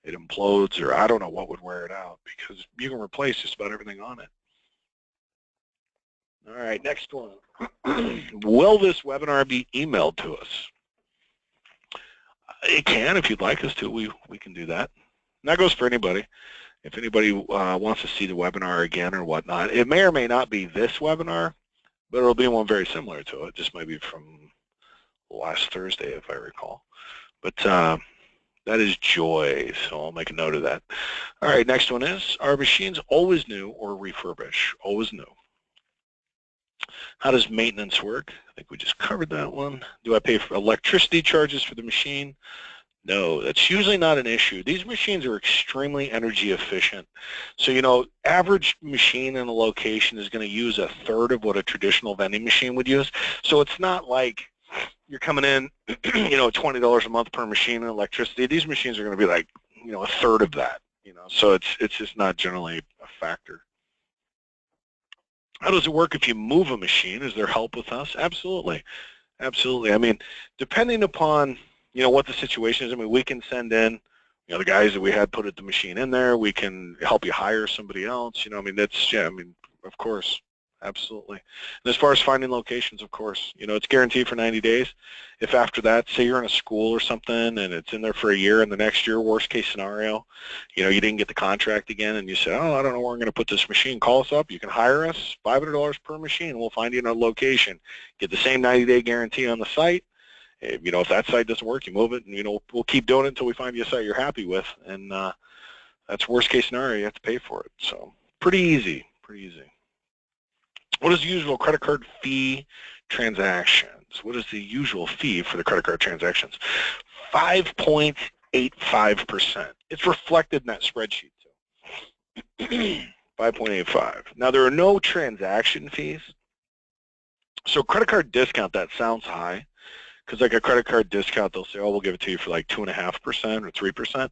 A: it implodes, or I don't know what would wear it out because you can replace just about everything on it. All right, next one. Will this webinar be emailed to us? It can if you'd like us to. We can do that. And that goes for anybody. If anybody wants to see the webinar again or whatnot, it may or may not be this webinar, but it'll be one very similar to it. Just maybe from last Thursday, if I recall. But that is Joy, so I'll make a note of that. All right, next one is, are machines always new or refurbish? Always new. How does maintenance work? I think we just covered that one. Do I pay for electricity charges for the machine? No, that's usually not an issue. These machines are extremely energy efficient. So, average machine in a location is going to use 1/3 of what a traditional vending machine would use. So it's not like you're coming in, $20 a month per machine in electricity. These machines are going to be like, 1/3 of that, So it's just not generally a factor. How does it work if you move a machine? Is there help with us? Absolutely. Absolutely. I mean, depending upon what the situation is. I mean, we can send in, the guys that we had put the machine in there. We can help you hire somebody else. I mean, that's, of course, Absolutely. And as far as finding locations, of course, it's guaranteed for 90 days. If after that, say you're in a school or something and it's in there for a year, and the next year, worst case scenario, you didn't get the contract again and you say, oh, I don't know where I'm going to put this machine, call us up. You can hire us, $500 per machine. We'll find you a location. Get the same 90-day guarantee on the site. If that site doesn't work, you move it, and, we'll keep doing it until we find you a site you're happy with. And that's worst case scenario. You have to pay for it. So pretty easy, pretty easy. What is the usual credit card fee transactions? What is the usual fee for the credit card transactions? 5.85%. It's reflected in that spreadsheet too. 5.85. Now there are no transaction fees. So credit card discount, that sounds high, because like a credit card discount, they'll say, oh, we'll give it to you for like 2.5% or 3%.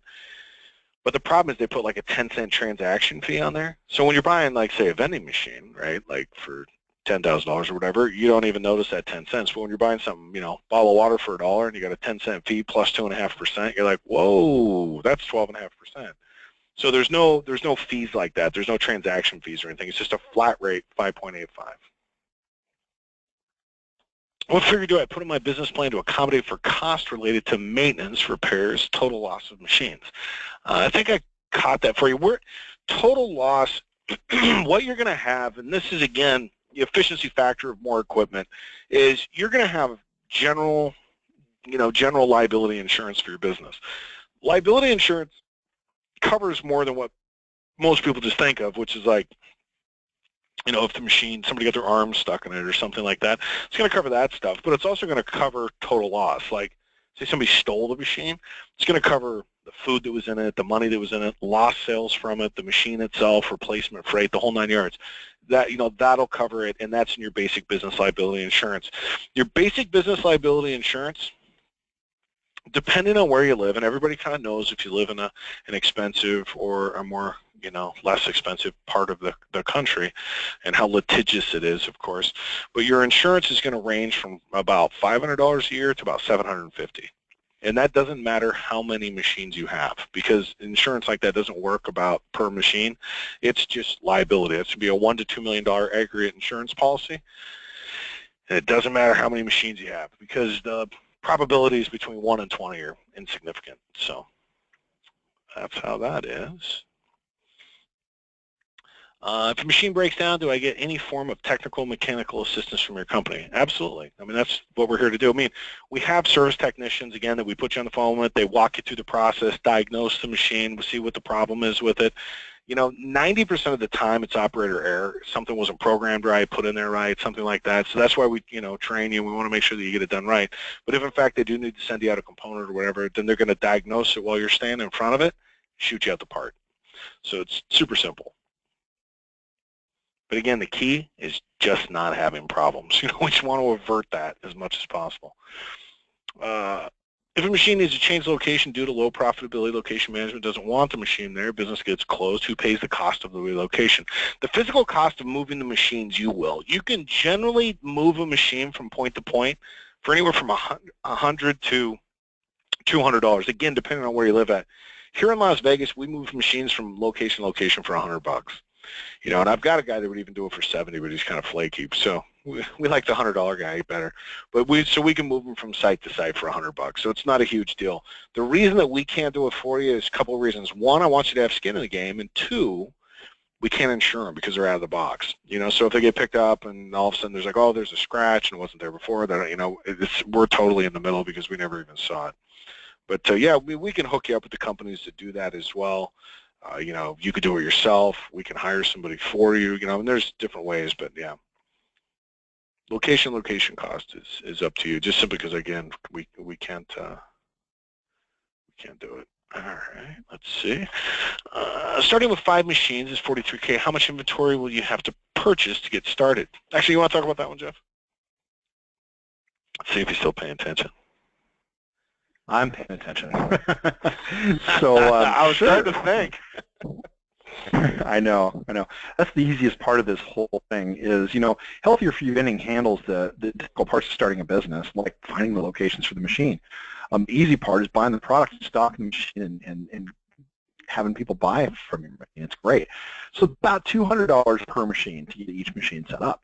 A: But the problem is they put like a 10-cent transaction fee on there. So when you're buying, like, say, a vending machine, right, like for $10,000 or whatever, you don't even notice that 10 cents. But when you're buying something, bottle of water for $1 and you got a 10-cent fee plus 2.5%, you're like, whoa, that's 12.5%. So there's no fees like that. There's no transaction fees or anything. It's just a flat rate, 5.85. What figure do I put in my business plan to accommodate for costs related to maintenance, repairs, total loss of machines? I think I caught that for you. Total loss, what you're going to have, and this is, again, the efficiency factor of more equipment, is you're going to have general liability insurance for your business. Liability insurance covers more than what most people just think of, which is like, if the machine, somebody got their arm stuck in it or something like that, it's going to cover that stuff. But it's also going to cover total loss. Like, say somebody stole the machine, it's going to cover the food that was in it, the money that was in it, lost sales from it, the machine itself, replacement freight, the whole 9 yards. That, that'll cover it, and that's in your basic business liability insurance. Your basic business liability insurance, depending on where you live, and everybody kind of knows if you live in an expensive or a more less expensive part of the country, and how litigious it is, of course. But your insurance is going to range from about $500 a year to about $750. And that doesn't matter how many machines you have, because insurance like that doesn't work about per machine. It's just liability. It should be a $1 to $2 million aggregate insurance policy. And it doesn't matter how many machines you have, because the probabilities between 1 and 20 are insignificant. So that's how that is. If a machine breaks down, do I get any form of technical mechanical assistance from your company? Absolutely. I mean, that's what we're here to do. I mean, we have service technicians, again, that we put you on the phone with. They walk you through the process, diagnose the machine, see what the problem is with it. 90% of the time it's operator error. Something wasn't programmed right, put in there right, something like that. So that's why we, train you. We want to make sure that you get it done right. But if, in fact, they do need to send you out a component or whatever, then they're going to diagnose it while you're standing in front of it, shoot you out the part. So it's super simple. But again, the key is just not having problems. We just want to avert that as much as possible. If a machine needs to change location due to low profitability, location management doesn't want the machine there, business gets closed, who pays the cost of the relocation? The physical cost of moving the machines, you will. You can generally move a machine from point to point for anywhere from $100 to $200, again, depending on where you live at. Here in Las Vegas, we move machines from location to location for $100. And I've got a guy that would even do it for $70, but he's kind of flaky. So we like the $100 guy better. But we can move him from site to site for $100. So it's not a huge deal. The reason that we can't do it for you is a couple of reasons. One, I want you to have skin in the game, and two, we can't insure them because they're out of the box. So if they get picked up and all of a sudden there's like, oh, there's a scratch and it wasn't there before, then we're totally in the middle because we never even saw it. But yeah, we can hook you up with the companies that do that as well. You could do it yourself. We can hire somebody for you. And there's different ways, but yeah. Location cost is up to you. Just simply because, again, we can't do it. All right, let's see. Starting with 5 machines is $43K. How much inventory will you have to purchase to get started? Actually, you want to talk about that one, Jeff? Let's see if he's still paying attention.
B: I'm paying attention. So
A: I was trying to think.
B: I know. That's the easiest part of this whole thing is, Healthier4U Vending handles the difficult parts of starting a business, like finding the locations for the machine. The easy part is buying the product and stocking the machine and having people buy from your machine. It's great. So about $200 per machine to get each machine set up.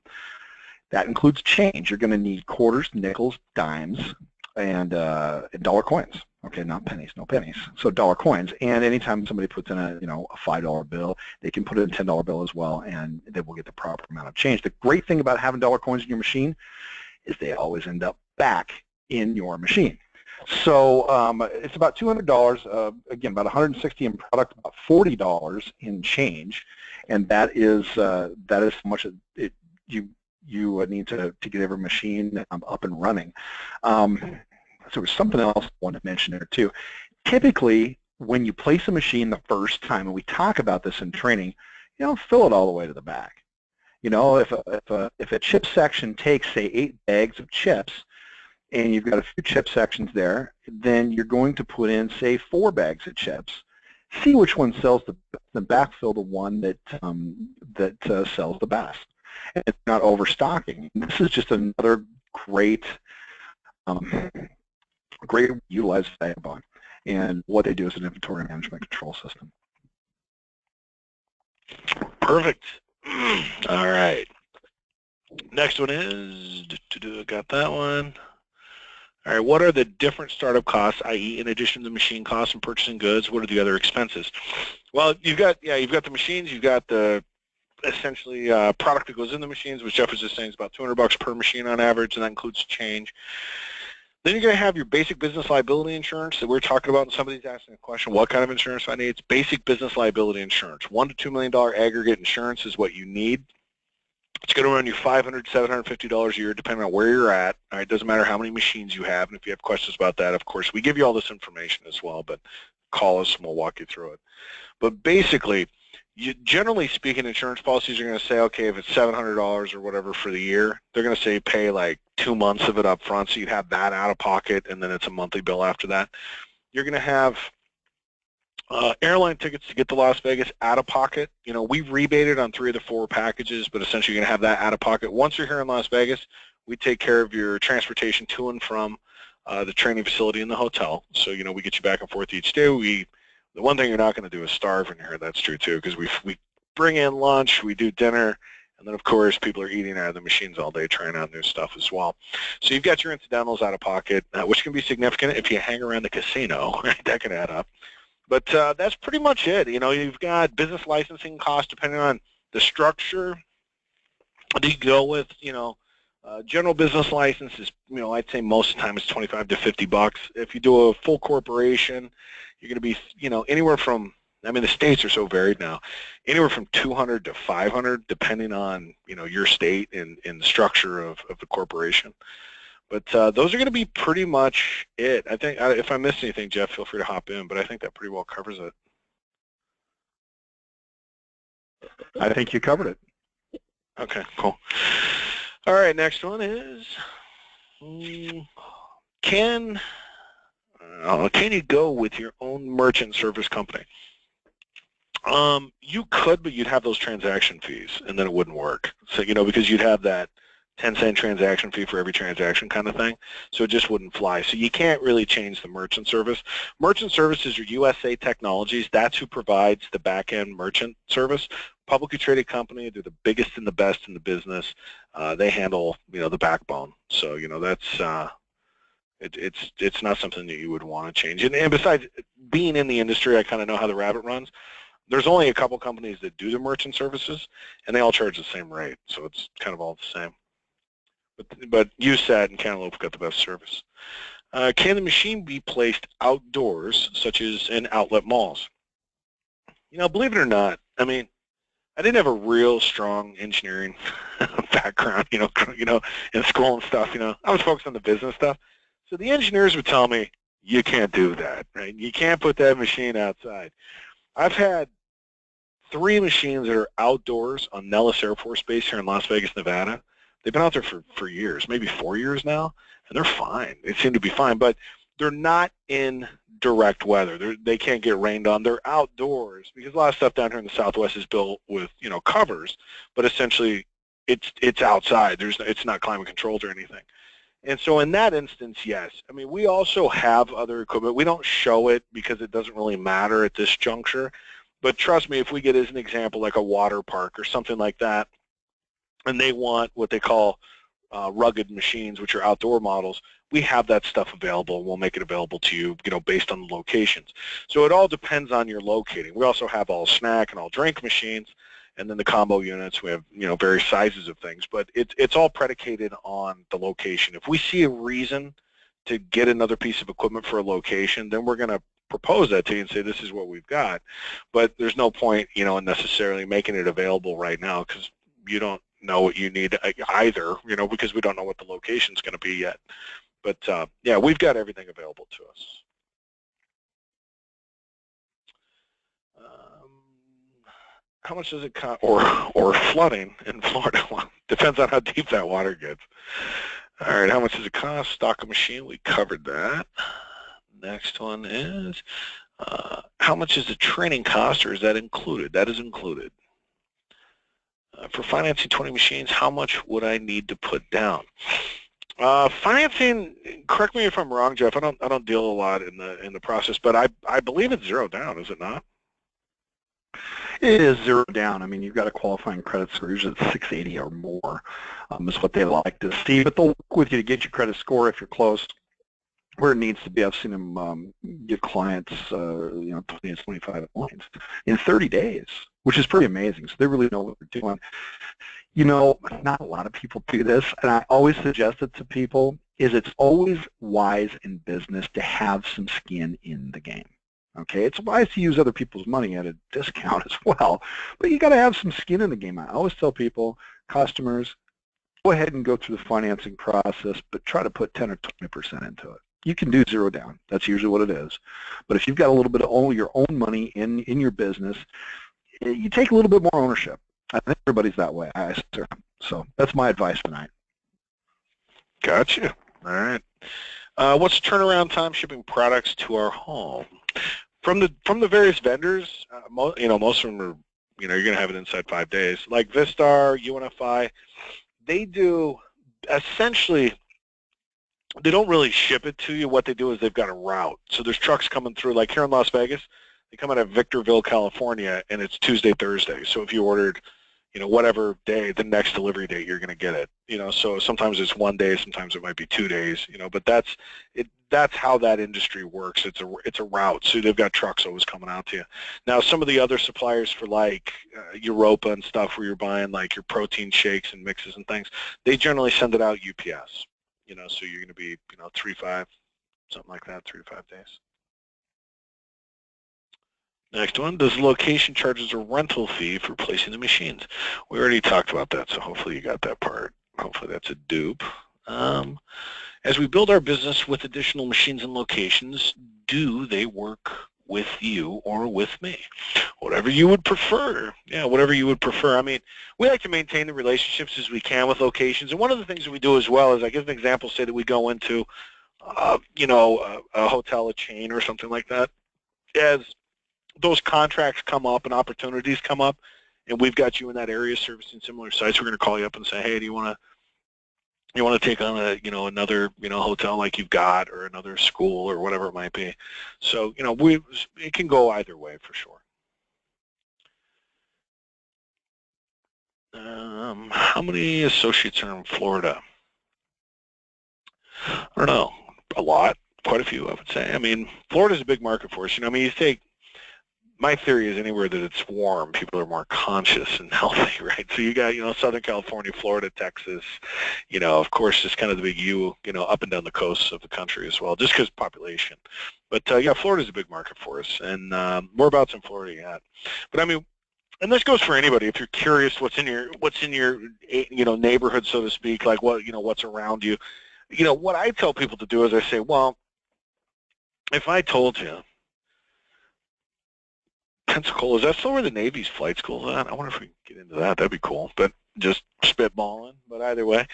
B: That includes change. You're going to need quarters, nickels, dimes, and dollar coins. Okay, not pennies, no pennies. So dollar coins. And anytime somebody puts in a $5 bill, they can put in a $10 bill as well, and they will get the proper amount of change. The great thing about having dollar coins in your machine is they always end up back in your machine. So it's about $200, again, about $160 in product, about $40 in change, and that is how much you need to get every machine up and running. So there's something else I want to mention there too. Typically, when you place a machine the first time, and we talk about this in training, you don't fill it all the way to the back. If a chip section takes, say, 8 bags of chips, and you've got a few chip sections there, then you're going to put in, say, 4 bags of chips. See which one sells the best, and backfill the one that sells the best. And it's not overstocking. This is just another great utilized Vagabond. And what they do is an inventory management control system.
A: Perfect. All right. Next one is, got that one. All right, what are the different startup costs, i.e. in addition to the machine costs and purchasing goods, what are the other expenses? Well, you've got the machines, you've got the essentially product that goes in the machines, which Jeff was just saying is about $200 per machine on average, and that includes change. Then you're going to have your basic business liability insurance that we're talking about, and somebody's asking a question, what kind of insurance do I need? It's basic business liability insurance. $1 to $2 million aggregate insurance is what you need. It's going to run you $500, $750 a year, depending on where you're at. All right, doesn't matter how many machines you have, and if you have questions about that, of course, we give you all this information as well, but call us and we'll walk you through it. But basically, generally speaking, insurance policies are going to say, okay, if it's $700 or whatever for the year, they're going to say pay like 2 months of it up front, so you'd have that out of pocket, and then it's a monthly bill after that. You're going to have airline tickets to get to Las Vegas out of pocket. We've rebated on 3 of the 4 packages, but essentially you're going to have that out of pocket. Once you're here in Las Vegas, we take care of your transportation to and from the training facility and the hotel. So, we get you back and forth each day. The one thing you're not going to do is starve in here. That's true, too, because we bring in lunch, we do dinner, and then, of course, people are eating out of the machines all day, trying out new stuff as well. So you've got your incidentals out of pocket, which can be significant if you hang around the casino. Right? That can add up. But that's pretty much it. You've got business licensing costs depending on the structure that you go with. General business license is, I'd say most of the time it's $25 to $50. If you do a full corporation, you're going to be, anywhere from, the states are so varied now, anywhere from $200 to $500, depending on, your state and the structure of the corporation. But those are going to be pretty much it. I think if I missed anything, Jeff, feel free to hop in, but I think that pretty well covers it.
B: I think you covered it.
A: Okay, cool. All right, next one is, can you go with your own merchant service company? You could, but you'd have those transaction fees, and then it wouldn't work. So, because you'd have that 10-cent transaction fee for every transaction kind of thing, so it just wouldn't fly. So you can't really change the merchant service. Merchant service is your USA Technologies. That's who provides the back-end merchant service. Publicly traded company. They're the biggest and the best in the business. They handle, the backbone. So, that's it's not something that you would want to change. And besides being in the industry, I kind of know how the rabbit runs. There's only a couple companies that do the merchant services, and they all charge the same rate. So it's kind of all the same. But USAT and Cantaloupe got the best service. Can the machine be placed outdoors, such as in outlet malls? Believe it or not, I didn't have a real strong engineering background, in school and stuff. I was focused on the business stuff. So the engineers would tell me, you can't do that, right? You can't put that machine outside. I've had 3 machines that are outdoors on Nellis Air Force Base here in Las Vegas, Nevada. They've been out there for years, maybe 4 years now, and they're fine. They seem to be fine, but they're not in direct weather. They can't get rained on. They're outdoors because a lot of stuff down here in the Southwest is built with, covers, but essentially it's outside. It's not climate controlled or anything. And so in that instance, yes. I mean, we also have other equipment. We don't show it because it doesn't really matter at this juncture. But trust me, if we get as an example like a water park or something like that, and they want what they call rugged machines, which are outdoor models, we have that stuff available, and we'll make it available to you, based on the locations. So it all depends on your locating. We also have all snack and all drink machines, and then the combo units. We have, various sizes of things, but it's all predicated on the location. If we see a reason to get another piece of equipment for a location, then we're going to propose that to you and say, this is what we've got. But there's no point, in necessarily making it available right now, because you don't know what you need either, because we don't know what the location's going to be yet. But yeah, we've got everything available to us. How much does it cost, or flooding in Florida? Well, depends on how deep that water gets. All right, how much does it cost? Stock a machine, we covered that. Next one is, how much is the training cost, or is that included? That is included. For financing 20 machines, how much would I need to put down? Financing, correct me if I'm wrong, Jeff. I don't deal a lot in the process, but I believe it's zero down, is it not?
B: It is zero down. I mean, you've got a qualifying credit score. Usually it's 680 or more is what they like to see. But they'll work with you to get your credit score if you're close where it needs to be. I've seen them get clients, 20 to 25 points in 30 days, which is pretty amazing. So they really know what they're doing. Not a lot of people do this, and I always suggest it to people, is it's always wise in business to have some skin in the game. Okay, it's wise to use other people's money at a discount as well, but you got to have some skin in the game. I always tell people, customers, go ahead and go through the financing process, but try to put 10 or 20% into it. You can do zero down. That's usually what it is. But if you've got a little bit of your own money in your business, you take a little bit more ownership. I think everybody's that way. So that's my advice tonight.
A: Gotcha. All right. What's the turnaround time shipping products to our home? From the various vendors, most of them are, you're going to have it inside 5 days. Like Vistar, UNFI, they do essentially. They don't really ship it to you. What they do is they've got a route. So there's trucks coming through, like here in Las Vegas, they come out of Victorville, California, and it's Tuesday, Thursday. So if you ordered, whatever day, the next delivery date, you're going to get it. So sometimes it's 1 day, sometimes it might be 2 days. But that's it. That's how that industry works. It's a route. So they've got trucks always coming out to you. Now, some of the other suppliers for like Europa and stuff, where you're buying like your protein shakes and mixes and things, they generally send it out UPS. So you're going to be, 3-5, something like that, 3 to 5 days. Next one, does location charges a rental fee for placing the machines? We already talked about that, so hopefully you got that part. Hopefully that's a dupe. As we build our business with additional machines and locations, do they work with you or with me? Whatever you would prefer. Yeah, whatever you would prefer. I mean, we like to maintain the relationships as we can with locations. And one of the things that we do as well is, I give an example, say that we go into, a hotel, a chain or something like that. As those contracts come up and opportunities come up, and we've got you in that area servicing similar sites, we're going to call you up and say, hey, do you want to take on another hotel like you've got, or another school, or whatever it might be. So it can go either way for sure. How many associates are in Florida? I don't know, a lot, quite a few, I would say. I mean, Florida's a big market for us. You take. My theory is anywhere that it's warm, people are more conscious and healthy, right? So you got, Southern California, Florida, Texas, of course, just kind of the big U, up and down the coasts of the country as well, just because population. But yeah, Florida's a big market for us, and more about in Florida yet. But I mean, and this goes for anybody. If you're curious what's in your neighborhood, so to speak, like what's around you, what I tell people to do is I say, well, if I told you, Pensacola, is that still where the Navy's flight school is at? I wonder if we can get into that. That'd be cool. But just spitballing. But either way,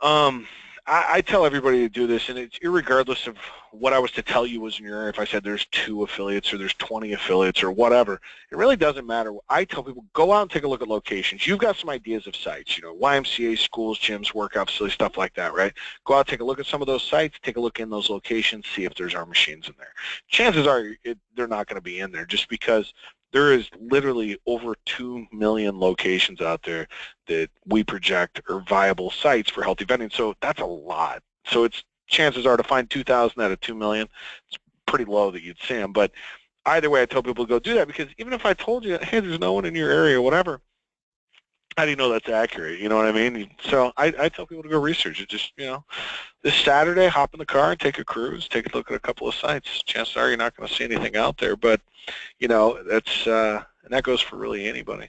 A: I tell everybody to do this, and it's irregardless of what I was to tell you was in your area, if I said there's 2 affiliates or there's 20 affiliates or whatever, it really doesn't matter. I tell people, go out and take a look at locations. You've got some ideas of sites, YMCA, schools, gyms, workout facilities, stuff like that, right? Go out, take a look at some of those sites, take a look in those locations, see if there's our machines in there. Chances are they're not going to be in there just because there is literally over 2 million locations out there that we project are viable sites for healthy vending. So that's a lot. So chances are to find 2,000 out of 2 million, it's pretty low that you'd see them. But either way, I tell people to go do that because even if I told you, hey, there's no one in your area or whatever, how do you know that's accurate? You know what I mean? So I tell people to go research it. Just, this Saturday, hop in the car and take a cruise, take a look at a couple of sites. Chances are you're not going to see anything out there, but, that's and that goes for really anybody.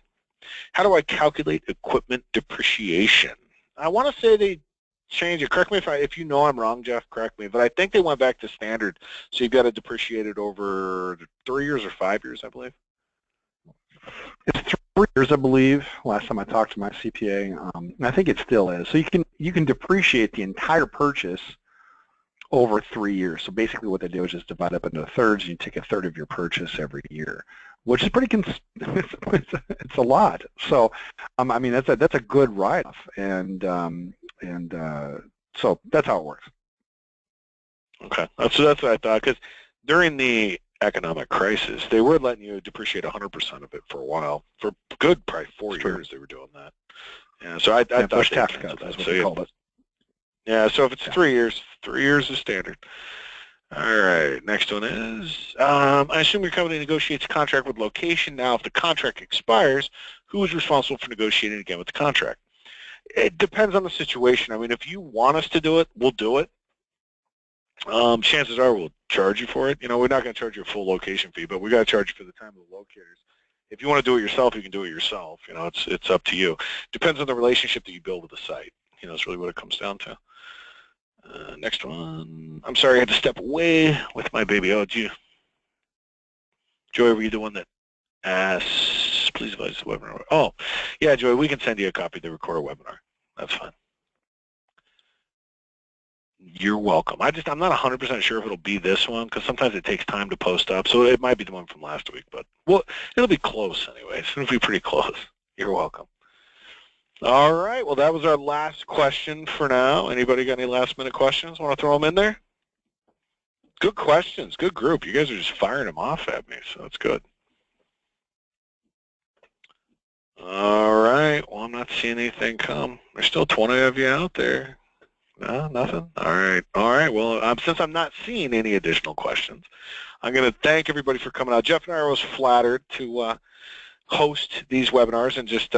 A: How do I calculate equipment depreciation? I want to say they change it. Correct me if you know I'm wrong, Jeff, correct me, but I think they went back to standard, so you've got to depreciate it over 3 years or 5 years, I believe.
B: It's 3 years, I believe, last time I talked to my CPA, and I think it still is. So you can depreciate the entire purchase over 3 years. So basically what they do is just divide up into thirds, and you take a third of your purchase every year, which is it's a lot. So I mean that's a good write-off, and so that's how it works.
A: Okay, so that's what I thought, because during the economic crisis, they were letting you depreciate 100% of it for a while. For good, probably 4 years they were doing that. Yeah, so I thought
B: push tax cuts, that's what they called it.
A: Yeah, so if it's 3 years, 3 years is standard. All right, next one is, I assume your company negotiates a contract with location. Now, if the contract expires, who is responsible for negotiating again with the contract? It depends on the situation. I mean, if you want us to do it, we'll do it. Chances are we'll charge you for it. We're not going to charge you a full location fee, but we got to charge you for the time of the locators. If you want to do it yourself, you can do it yourself. It's up to you. Depends on the relationship that you build with the site. It's really what it comes down to. Next one. I'm sorry I had to step away with my baby. Oh, Joy, were you the one that asks, please advise the webinar? Oh, yeah, Joy, we can send you a copy of the recorded webinar. That's fine. You're welcome. I'm not 100% sure if it'll be this one because sometimes it takes time to post up. So it might be the one from last week, but it'll be close anyways. It'll be pretty close. You're welcome. All right. Well, that was our last question for now. Anybody got any last-minute questions? Want to throw them in there? Good questions. Good group. You guys are just firing them off at me, so that's good. All right. Well, I'm not seeing anything come. There's still 20 of you out there. No, nothing? All right. All right. Well, since I'm not seeing any additional questions, I'm going to thank everybody for coming out. Jeff and I was flattered to host these webinars and just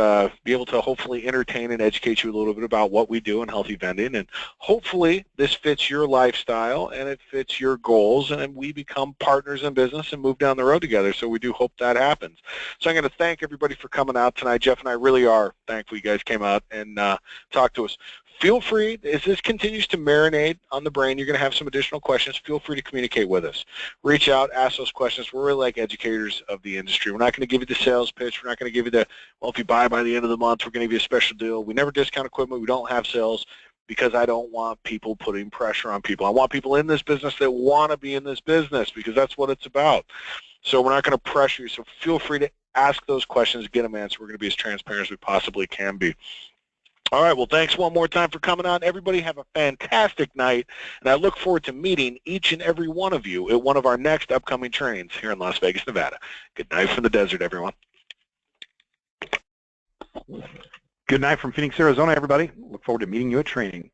A: be able to hopefully entertain and educate you a little bit about what we do in healthy vending, and hopefully this fits your lifestyle and it fits your goals, and we become partners in business and move down the road together. So we do hope that happens. So I'm going to thank everybody for coming out tonight. Jeff and I really are thankful you guys came out and talked to us. Feel free, as this continues to marinate on the brain, you're going to have some additional questions. Feel free to communicate with us. Reach out, ask those questions. We're really like educators of the industry. We're not going to give you the sales pitch. We're not going to give you the, well, if you buy by the end of the month, we're going to give you a special deal. We never discount equipment. We don't have sales because I don't want people putting pressure on people. I want people in this business that want to be in this business because that's what it's about. So we're not going to pressure you. So feel free to ask those questions, get them answered. We're going to be as transparent as we possibly can be. All right, well, thanks one more time for coming on. Everybody have a fantastic night, and I look forward to meeting each and every one of you at one of our next upcoming trainings here in Las Vegas, Nevada. Good night from the desert, everyone.
B: Good night from Phoenix, Arizona, everybody. Look forward to meeting you at training.